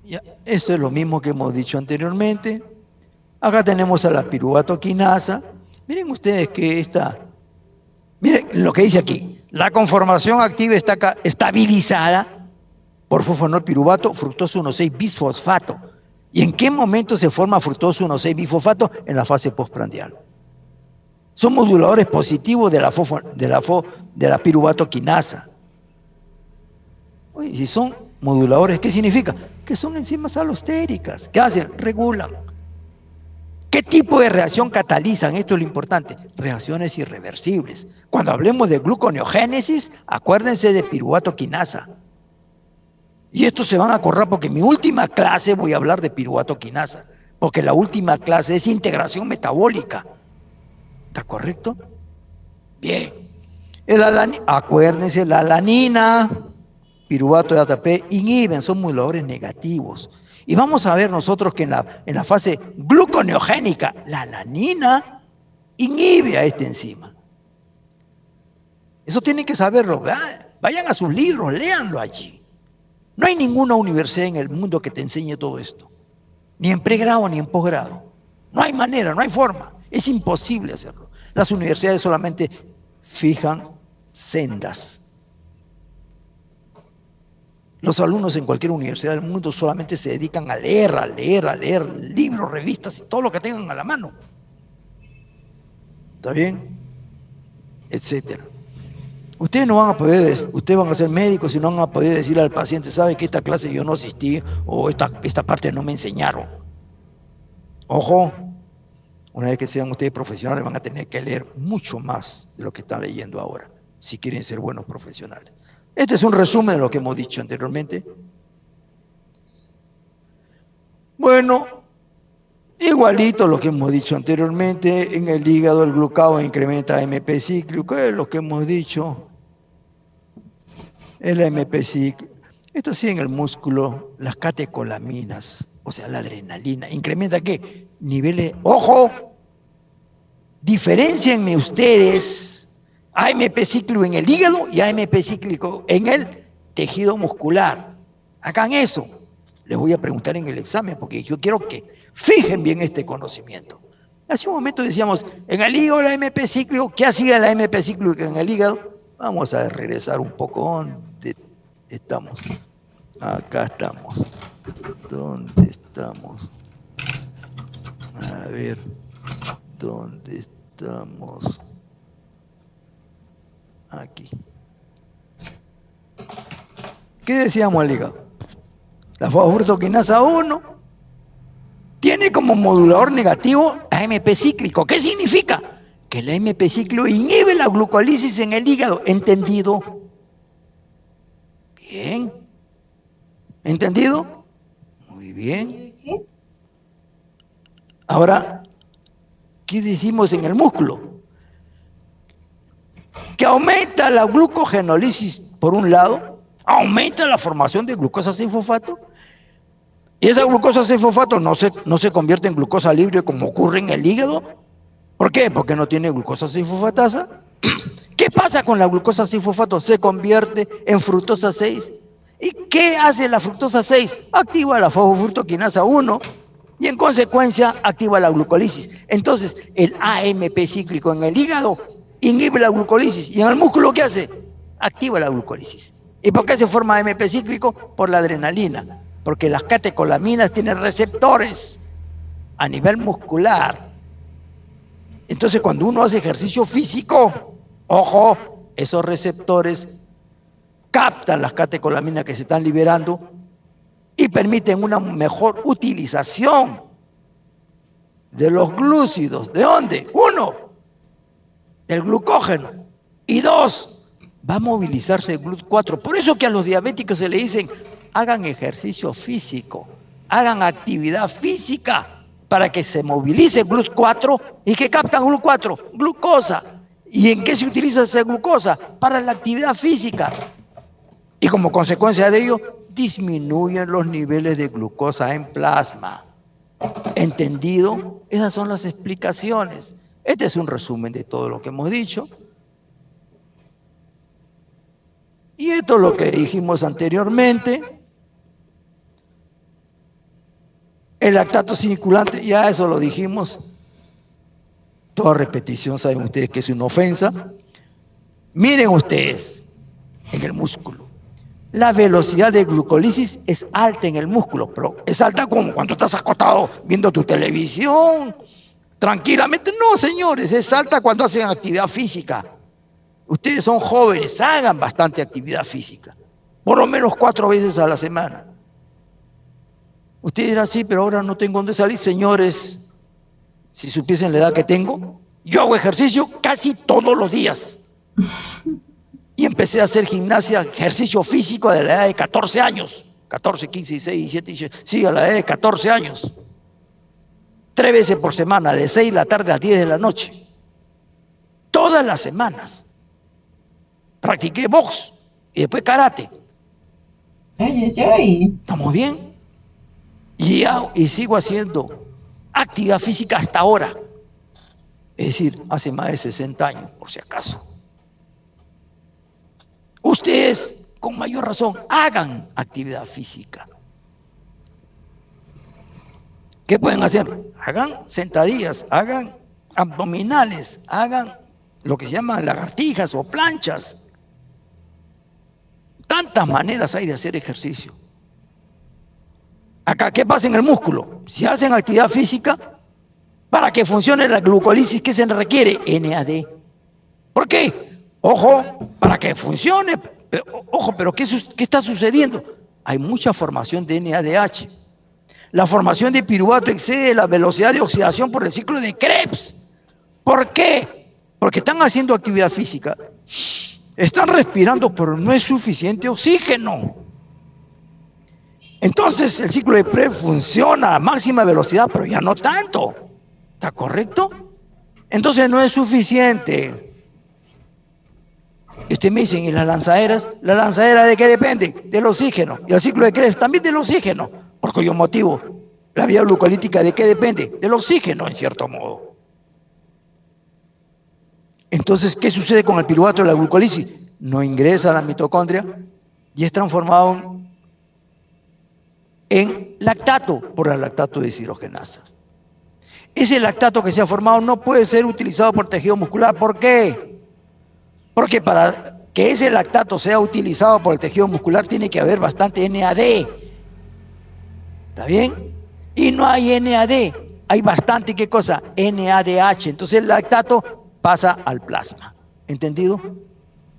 ya, esto es lo mismo que hemos dicho anteriormente. Acá tenemos a la piruvatoquinasa. Miren ustedes que miren lo que dice aquí. La conformación activa está estabilizada por fosfonol piruvato, fructosa 1,6-bisfosfato. ¿Y en qué momento se forma fructosa 1,6-bifosfato? En la fase postprandial. Son moduladores positivos de la piruvatoquinasa. Oye, si son moduladores, ¿qué significa? Que son enzimas alostéricas. ¿Qué hacen? Regulan. ¿Qué tipo de reacción catalizan? Esto es lo importante. Reacciones irreversibles. Cuando hablemos de gluconeogénesis, acuérdense de piruvatoquinasa. Y esto se van a acordar porque en mi última clase voy a hablar de piruvatoquinasa. Porque la última clase es integración metabólica. ¿Está correcto? Bien. Acuérdense, la alanina, piruvato de ATP, inhiben, son moduladores negativos. Y vamos a ver nosotros que en la fase gluconeogénica, la alanina inhibe a esta enzima. Eso tienen que saberlo. Vayan a sus libros, léanlo allí. No hay ninguna universidad en el mundo que te enseñe todo esto. Ni en pregrado ni en posgrado. No hay manera, no hay forma. Es imposible hacerlo. Las universidades solamente fijan sendas. Los alumnos en cualquier universidad del mundo solamente se dedican a leer libros, revistas y todo lo que tengan a la mano. ¿Está bien? Etcétera. Ustedes no van a poder, ustedes van a ser médicos y no van a poder decirle al paciente, sabe que esta clase yo no asistí o esta parte no me enseñaron. Ojo, una vez que sean ustedes profesionales van a tener que leer mucho más de lo que están leyendo ahora, si quieren ser buenos profesionales. Este es un resumen de lo que hemos dicho anteriormente. Bueno, igualito lo que hemos dicho anteriormente, en el hígado el glucagón incrementa AMP cíclico, es lo que hemos dicho. El AMP cíclico. Esto sí, en el músculo, las catecolaminas, o sea, la adrenalina, ¿incrementa qué? Niveles, ¡ojo! Diferencienme ustedes AMP cíclico en el hígado y AMP cíclico en el tejido muscular. Hagan eso. Les voy a preguntar en el examen porque yo quiero que fijen bien este conocimiento. Hace un momento decíamos, en el hígado la AMP cíclico, ¿qué hacía la AMP cíclico en el hígado? Vamos a regresar un poco. ¿Dónde estamos? Acá estamos. ¿Dónde estamos? A ver, ¿dónde estamos? Aquí. ¿Qué decíamos al hígado? La fosfructoquinasa 1 tiene como modulador negativo AMP cíclico. ¿Qué significa? Que el AMP cíclico inhibe la glucólisis en el hígado. ¿Entendido? Bien. ¿Entendido? Muy bien. Ahora, ¿qué decimos en el músculo? Que aumenta la glucogenólisis por un lado, aumenta la formación de glucosa 6-fosfato, y esa glucosa 6-fosfato no se convierte en glucosa libre como ocurre en el hígado. ¿Por qué? Porque no tiene glucosa 6-fosfatasa. ¿Qué pasa con la glucosa 6-fosfato? Se convierte en fructosa 6. ¿Y qué hace la fructosa 6? Activa la fosfructoquinasa 1 y en consecuencia activa la glucólisis. Entonces, el AMP cíclico en el hígado inhibe la glucólisis y en el músculo ¿qué hace? Activa la glucólisis. ¿Y por qué se forma AMP cíclico? Por la adrenalina, porque las catecolaminas tienen receptores a nivel muscular. Entonces, cuando uno hace ejercicio físico, ojo, esos receptores captan las catecolaminas que se están liberando y permiten una mejor utilización de los glúcidos. ¿De dónde? Uno, del glucógeno. Y dos, va a movilizarse el GLUT4. Por eso que a los diabéticos se le dicen, hagan ejercicio físico, hagan actividad física para que se movilice GLUT4 y que captan GLUT4, glucosa. ¿Y en qué se utiliza esa glucosa? Para la actividad física. Y como consecuencia de ello, disminuyen los niveles de glucosa en plasma. ¿Entendido? Esas son las explicaciones. Este es un resumen de todo lo que hemos dicho. Y esto es lo que dijimos anteriormente. El lactato circulante, ya eso lo dijimos. Toda repetición, saben ustedes que es una ofensa. Miren ustedes, en el músculo. La velocidad de glucólisis es alta en el músculo, pero es alta como cuando estás acostado viendo tu televisión, tranquilamente. No, señores, es alta cuando hacen actividad física. Ustedes son jóvenes, hagan bastante actividad física, por lo menos 4 veces a la semana. Ustedes dirán, sí, pero ahora no tengo dónde salir. Señores, si supiesen la edad que tengo, yo hago ejercicio casi todos los días. Y empecé a hacer gimnasia, ejercicio físico de la edad de 14 años. 14, 15, 16, 17, 18. Sí, a la edad de 14 años. 3 veces por semana, de 6 de la tarde a 10 de la noche. Todas las semanas. Practiqué box y después karate. Ay, ay, ay. ¿Estamos bien? Y sigo haciendo actividad física hasta ahora. Es decir, hace más de 60 años, por si acaso. Ustedes, con mayor razón, hagan actividad física. ¿Qué pueden hacer? Hagan sentadillas, hagan abdominales, hagan lo que se llaman lagartijas o planchas. Tantas maneras hay de hacer ejercicio. Acá, ¿qué pasa en el músculo? Si hacen actividad física, para que funcione la glucólisis, ¿qué se requiere? NAD. ¿Por qué? Ojo, para que funcione. Pero, ojo, pero ¿qué está sucediendo? Hay mucha formación de NADH. La formación de piruvato excede la velocidad de oxidación por el ciclo de Krebs. ¿Por qué? Porque están haciendo actividad física. Están respirando, pero no es suficiente oxígeno. Entonces el ciclo de Krebs funciona a máxima velocidad, pero ya no tanto. ¿Está correcto? Entonces no es suficiente. Y ustedes me dicen, ¿y las lanzaderas? ¿La lanzadera de qué depende? Del oxígeno. Y el ciclo de Krebs también del oxígeno. ¿Por cuyo motivo? La vía glucolítica ¿de qué depende? Del oxígeno, en cierto modo. Entonces, ¿qué sucede con el piruvato de la glucólisis? No ingresa a la mitocondria y es transformado en lactato por la lactato deshidrogenasa. Ese lactato que se ha formado no puede ser utilizado por tejido muscular. ¿Por qué? Porque para que ese lactato sea utilizado por el tejido muscular tiene que haber bastante NAD. ¿Está bien? Y no hay NAD. Hay bastante, ¿qué cosa? NADH. Entonces el lactato pasa al plasma. ¿Entendido?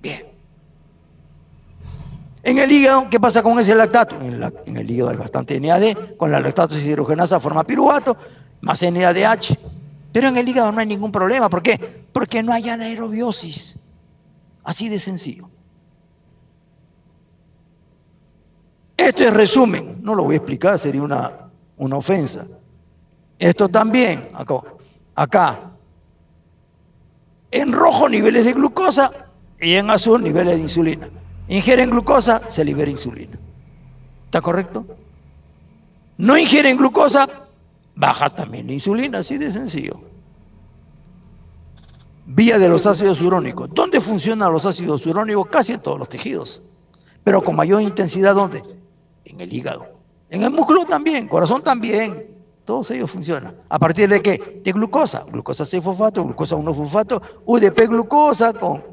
Bien. En el hígado, ¿qué pasa con ese lactato? En el hígado hay bastante NAD. Con la lactato deshidrogenasa forma piruvato más NADH. Pero en el hígado no hay ningún problema. ¿Por qué? Porque no hay anaerobiosis. Así de sencillo. Esto es resumen. No lo voy a explicar, sería una ofensa. Esto también, acá. En rojo niveles de glucosa y en azul niveles de insulina. Ingieren glucosa, se libera insulina. ¿Está correcto? No ingieren glucosa, baja también la insulina, así de sencillo. Vía de los ácidos urónicos. ¿Dónde funcionan los ácidos urónicos? Casi en todos los tejidos. Pero con mayor intensidad, ¿dónde? En el hígado. En el músculo también, corazón también. Todos ellos funcionan. ¿A partir de qué? De glucosa. Glucosa 6-fosfato, glucosa 1-fosfato, UDP glucosa con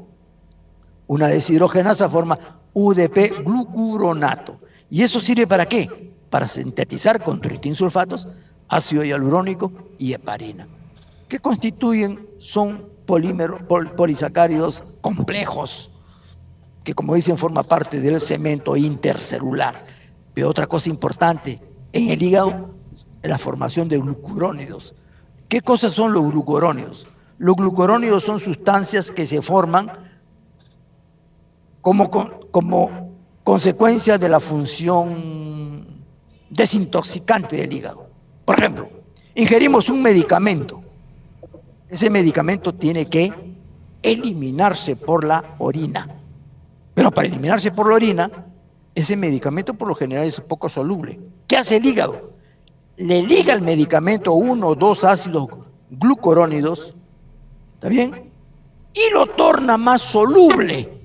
una deshidrogenasa forma UDP glucuronato. ¿Y eso sirve para qué? Para sintetizar con tritinsulfatos, ácido hialurónico y heparina, que son polímeros, polisacáridos complejos, que como dicen forma parte del cemento intercelular. Pero otra cosa importante, en el hígado, la formación de glucurónidos. ¿Qué cosas son los glucurónidos? Los glucurónidos son sustancias que se forman como consecuencia de la función desintoxicante del hígado. Por ejemplo, ingerimos un medicamento. Ese medicamento tiene que eliminarse por la orina. Pero para eliminarse por la orina, ese medicamento por lo general es poco soluble. ¿Qué hace el hígado? Le liga el medicamento 1 o 2 ácidos glucurónidos, ¿está bien? Y lo torna más soluble.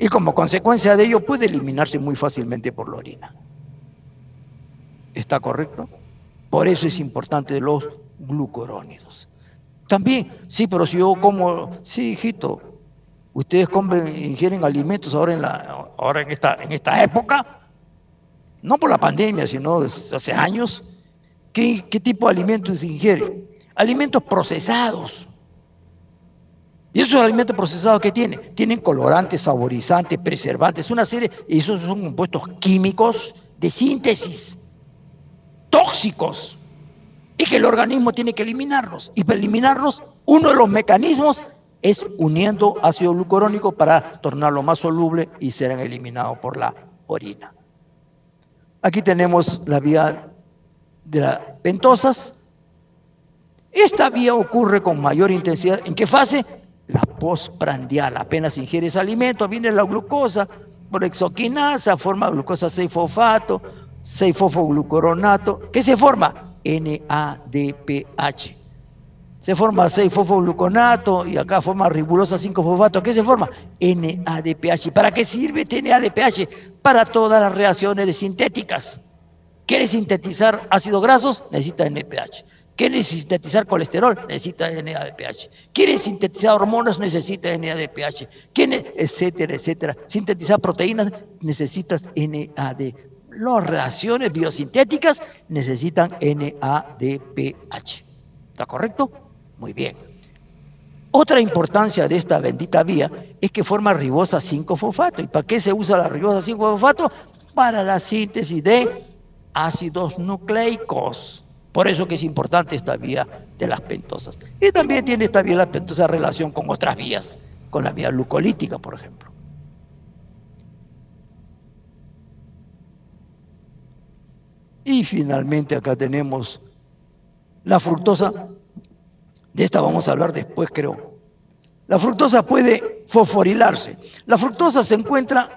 Y como consecuencia de ello puede eliminarse muy fácilmente por la orina. ¿Está correcto? Por eso es importante los glucurónidos. También, sí, pero si yo como, sí, hijito, ustedes ingieren alimentos ahora en esta época, no por la pandemia, sino desde hace años. ¿Qué tipo de alimentos se ingieren? Alimentos procesados. ¿Y esos alimentos procesados qué tienen? Tienen colorantes, saborizantes, preservantes, una serie, y esos son compuestos químicos de síntesis, tóxicos, y que el organismo tiene que eliminarlos. Y para eliminarlos, uno de los mecanismos es uniendo ácido glucurónico para tornarlo más soluble y serán eliminados por la orina. Aquí tenemos la vía de las pentosas. Esta vía ocurre con mayor intensidad. ¿En qué fase? La postprandial. Apenas ingieres alimento, viene la glucosa por exoquinasa, forma glucosa 6-fosfato, 6-fosfoglucuronato. ¿Qué se forma? NADPH. Se forma 6-fosfogluconato y acá forma ribulosa 5-fosfato. ¿Qué se forma? NADPH. ¿Para qué sirve este NADPH? Para todas las reacciones de sintéticas. ¿Quiere sintetizar ácidos grasos? Necesita NPH. ¿Quiere sintetizar colesterol? Necesita NADPH. ¿Quiere sintetizar hormonas? Necesita NADPH. ¿Quiere, etcétera, etcétera? Sintetizar proteínas? Necesitas NAD. Las reacciones biosintéticas necesitan NADPH. ¿Está correcto? Muy bien. Otra importancia de esta bendita vía es que forma ribosa 5-fosfato. ¿Y para qué se usa la ribosa 5-fosfato? Para la síntesis de ácidos nucleicos. Por eso que es importante esta vía de las pentosas. Y también tiene esta vía de las pentosas relación con otras vías, con la vía glucolítica, por ejemplo. Y finalmente acá tenemos la fructosa. De esta vamos a hablar después, creo. La fructosa puede fosforilarse. La fructosa se encuentra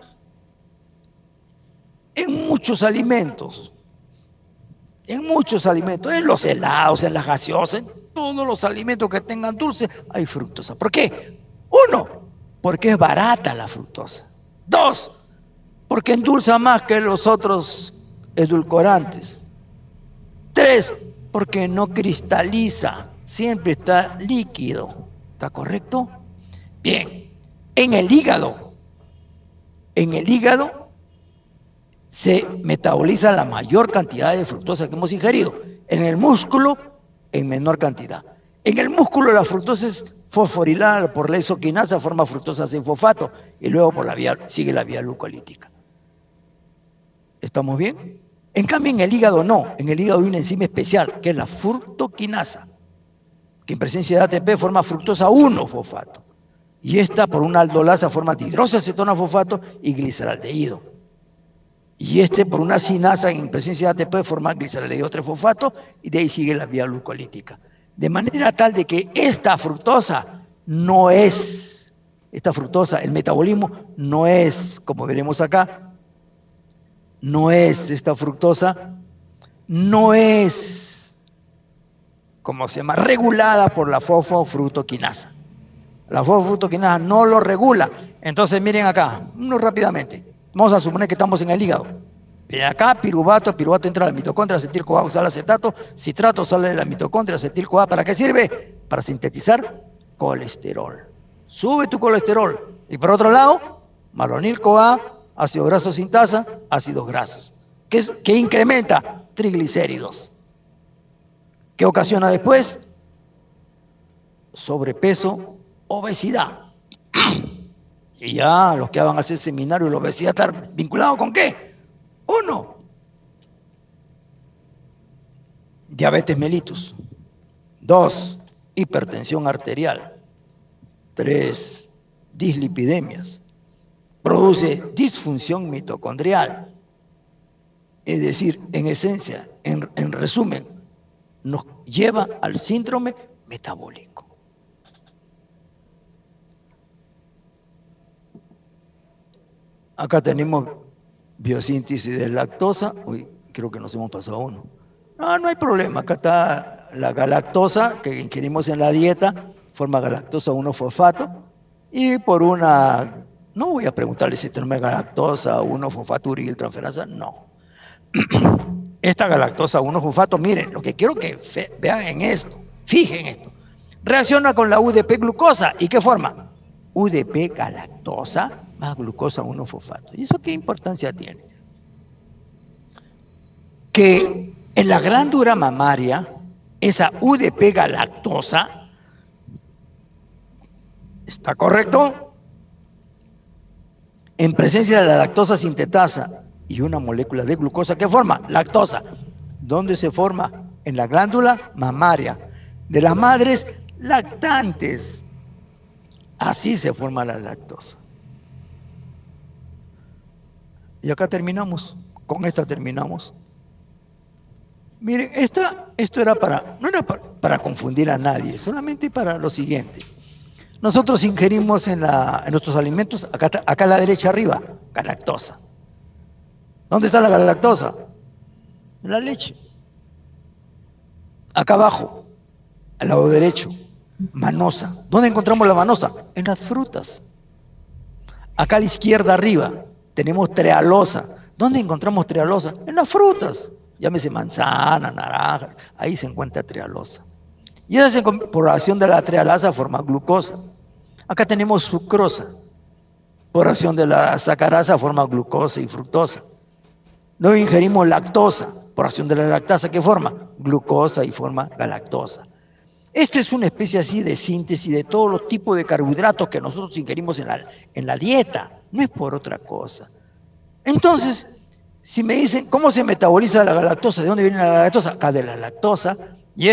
en muchos alimentos. En muchos alimentos, en los helados, en las gaseosas, en todos los alimentos que tengan dulce, hay fructosa. ¿Por qué? Uno, porque es barata la fructosa. Dos, porque endulza más que los otros edulcorantes. Tres, porque no cristaliza, siempre está líquido. ¿Está correcto? Bien, en el hígado se metaboliza la mayor cantidad de fructosa que hemos ingerido. En el músculo, en menor cantidad. En el músculo la fructosa es fosforilada por la isoquinasa, forma fructosa sin fosfato y luego por la vía, sigue la vía glucolítica. ¿Estamos bien? En cambio en el hígado no. En el hígado hay una enzima especial que es la fructoquinasa, que en presencia de ATP forma fructosa 1-fosfato. Y esta por una aldolasa forma dihidroxiacetona-fosfato y gliceraldehído. Y este por una sinasa en presencia de ATP forma gliceraldehído 3-fosfato y de ahí sigue la vía glucolítica. De manera tal de que esta fructosa, el metabolismo no es, como veremos acá, no es, ¿cómo se llama? Regulada por la fosfofructoquinasa. La fosfofructoquinasa no lo regula. Entonces miren acá, rápidamente. Vamos a suponer que estamos en el hígado. Miren acá, piruvato entra a la mitocondria, acetil-CoA sale acetato, citrato sale de la mitocondria, acetil-CoA, ¿para qué sirve? Para sintetizar colesterol. Sube tu colesterol. Y por otro lado, malonil-CoA, ácido graso sintasa, ácidos grasos. ¿Qué incrementa? Triglicéridos. ¿Qué ocasiona después? Sobrepeso, obesidad. Y ya los que van a hacer seminario, la obesidad está vinculado ¿con qué? Uno, diabetes mellitus. Dos, hipertensión arterial. Tres, dislipidemias. Produce disfunción mitocondrial. Es decir, en esencia, en resumen, nos lleva al síndrome metabólico. Acá tenemos biosíntesis de lactosa. Uy, creo que nos hemos pasado uno. No hay problema. Acá está la galactosa que ingerimos en la dieta, forma galactosa 1-fosfato. Y por una, no voy a preguntarle si tenemos galactosa 1-fosfato uridiltransferasa, no. Esta galactosa 1-fosfato, miren, lo que quiero que vean en esto, fijen esto. Reacciona con la UDP glucosa. ¿Y qué forma? UDP galactosa más glucosa 1-fosfato. ¿Y eso qué importancia tiene? Que en la glándula mamaria, esa UDP galactosa, ¿está correcto? En presencia de la lactosa sintetasa y una molécula de glucosa, ¿qué forma? Lactosa. ¿Dónde se forma? En la glándula mamaria de las madres lactantes. Así se forma la lactosa. Y acá terminamos. Con esta terminamos. Miren, esto era no era para confundir a nadie, solamente para lo siguiente. Nosotros ingerimos en nuestros alimentos, acá a la derecha arriba, galactosa. ¿Dónde está la galactosa? En la leche. Acá abajo, al lado derecho, manosa. ¿Dónde encontramos la manosa? En las frutas. Acá a la izquierda arriba tenemos trealosa. ¿Dónde encontramos trealosa? En las frutas. llámese manzana, naranja, ahí se encuentra trealosa. Y esa por acción de la trealasa forma glucosa. Acá tenemos sucrosa, por acción de la sacarasa forma glucosa y fructosa. Luego ingerimos lactosa, por acción de la lactasa, ¿qué forma? Glucosa y forma galactosa. Esto es una especie así de síntesis de todos los tipos de carbohidratos que nosotros ingerimos en la dieta, no es por otra cosa. Entonces, si me dicen, ¿cómo se metaboliza la galactosa? ¿De dónde viene la galactosa? Acá de la lactosa. Y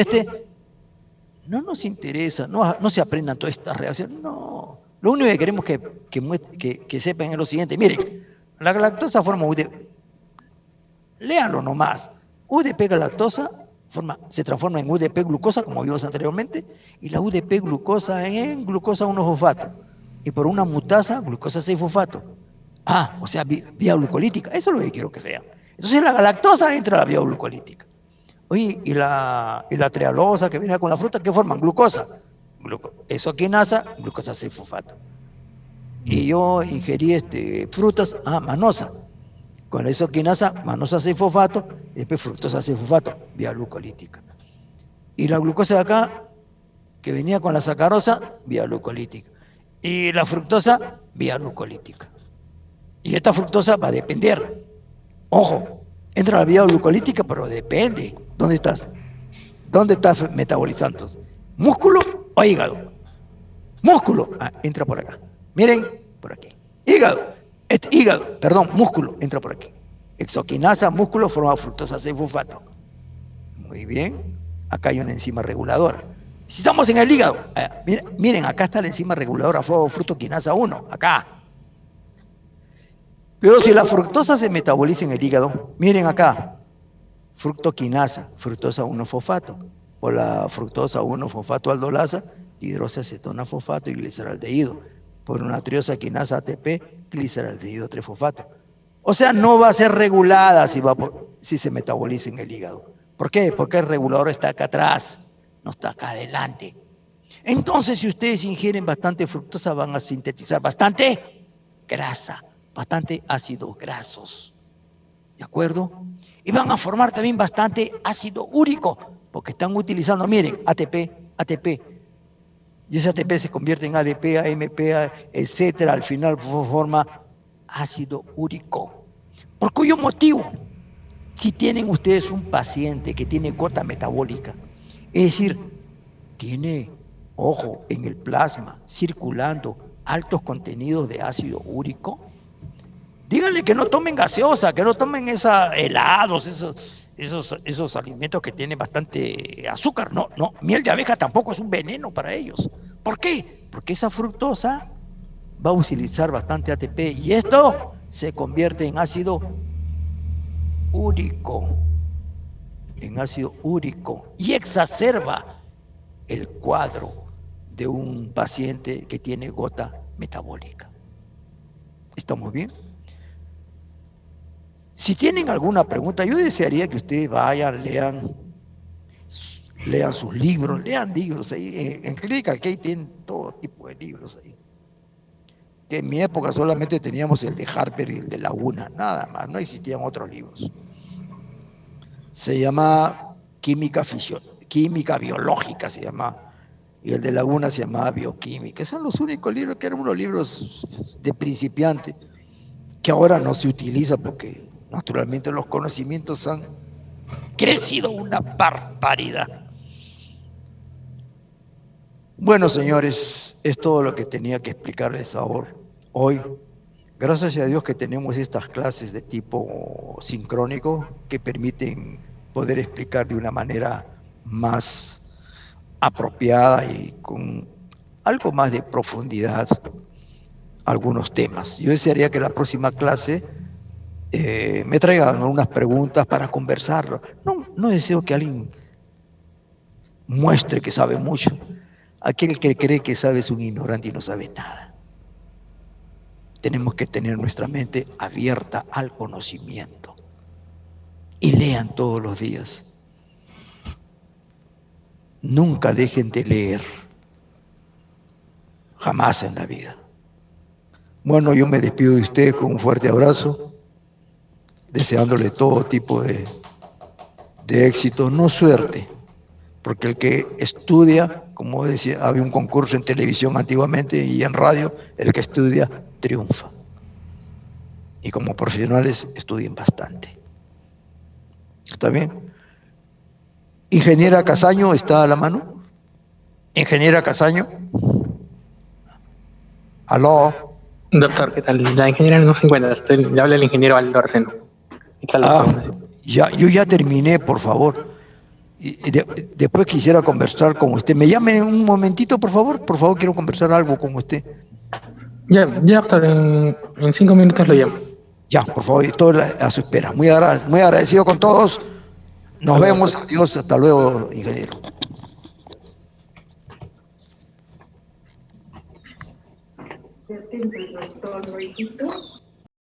no nos interesa, no se aprendan todas estas reacciones, no. Lo único que queremos que sepan es lo siguiente. Miren, la galactosa forma UDP. Léanlo nomás. UDP galactosa se transforma en UDP glucosa, como vimos anteriormente, y la UDP glucosa en glucosa 1-fosfato. Y por una mutasa, glucosa 6-fosfato. O sea, vía glucolítica. Eso es lo que quiero que vean. Entonces la galactosa entra a la vía glucolítica. Oye, y la trealosa que viene con la fruta, ¿qué forman? Glucosa. Esoquinasa, glucosa 6-fosfato. Y yo ingerí frutas, manosa. Con la isoquinasa, manosa 6-fosfato, y después fructosa 6-fosfato, vía glucolítica. Y la glucosa de acá, que venía con la sacarosa, vía glucolítica. Y la fructosa, vía glucolítica. Y esta fructosa va a depender. Ojo, entra a la vía glucolítica, pero depende. ¿Dónde estás? ¿Dónde estás metabolizando? ¿Músculo o hígado? Músculo, entra por acá. Miren, por aquí. Hígado, músculo, entra por aquí. Exoquinasa, músculo, forma fructosa 6-fosfato. Muy bien. Acá hay una enzima reguladora. Si estamos en el hígado, miren, acá está la enzima reguladora, fructoquinasa 1, acá. Pero si la fructosa se metaboliza en el hígado, miren acá, fructoquinasa, fructosa 1-fosfato, o la fructosa 1-fosfato aldolasa, hidroxiacetona fosfato y gliceraldehído, por una triosa-quinasa ATP, gliceraldehído 3-fosfato. O sea, no va a ser regulada si se metaboliza en el hígado. ¿Por qué? Porque el regulador está acá atrás, no está acá adelante. Entonces, si ustedes ingieren bastante fructosa, van a sintetizar bastante grasa, bastante ácidos grasos, ¿de acuerdo? Y van a formar también bastante ácido úrico, porque están utilizando, miren, ATP, y ese ATP se convierte en ADP, AMP, etcétera, al final forma ácido úrico. ¿Por cuyo motivo? Si tienen ustedes un paciente que tiene gota metabólica, es decir, tiene, ojo, en el plasma circulando altos contenidos de ácido úrico, díganle que no tomen gaseosa, que no tomen helados, esos alimentos que tienen bastante azúcar. No, miel de abeja tampoco es un veneno para ellos. ¿Por qué? Porque esa fructosa va a utilizar bastante ATP y esto se convierte en ácido úrico, y exacerba el cuadro de un paciente que tiene gota metabólica. ¿Estamos bien? Si tienen alguna pregunta, yo desearía que ustedes vayan, lean sus libros, lean libros ahí. En Clinical Case tienen todo tipo de libros ahí. Que en mi época solamente teníamos el de Harper y el de Laguna, nada más, no existían otros libros. Se llama química biológica se llama, y el de Laguna se llamaba bioquímica. Esos son los únicos libros que eran unos libros de principiante, que ahora no se utiliza porque naturalmente los conocimientos han crecido una barbaridad. Bueno, señores, es todo lo que tenía que explicarles ahora, hoy. Gracias a Dios que tenemos estas clases de tipo sincrónico que permiten poder explicar de una manera más apropiada y con algo más de profundidad algunos temas. Yo desearía que la próxima clase me traigan unas preguntas para conversarlo. No deseo que alguien muestre que sabe mucho. Aquel que cree que sabe es un ignorante y no sabe nada. Tenemos que tener nuestra mente abierta al conocimiento. Y lean todos los días. Nunca dejen de leer. Jamás en la vida. Bueno, yo me despido de ustedes con un fuerte abrazo, deseándole todo tipo de de éxito, no suerte, porque el que estudia, como decía, había un concurso en televisión antiguamente y en radio, el que estudia triunfa. Y como profesionales estudien bastante. ¿Está bien? Ingeniera Casaño, ¿está a la mano? Ingeniera Casaño. Aló. Doctor, ¿qué tal? La ingeniera no se encuentra, le habla el ingeniero Aldo Arseno. ¿Qué tal, doctor? Ah, ya, yo ya terminé, por favor. Después quisiera conversar con usted. ¿Me llame un momentito, por favor? Por favor, quiero conversar algo con usted. Ya, doctor, en 5 minutos lo llamo. Ya, por favor, estoy a su espera. Muy agradecido con todos. Nos Hasta luego, vemos. doctor. Adiós. Hasta luego, ingeniero.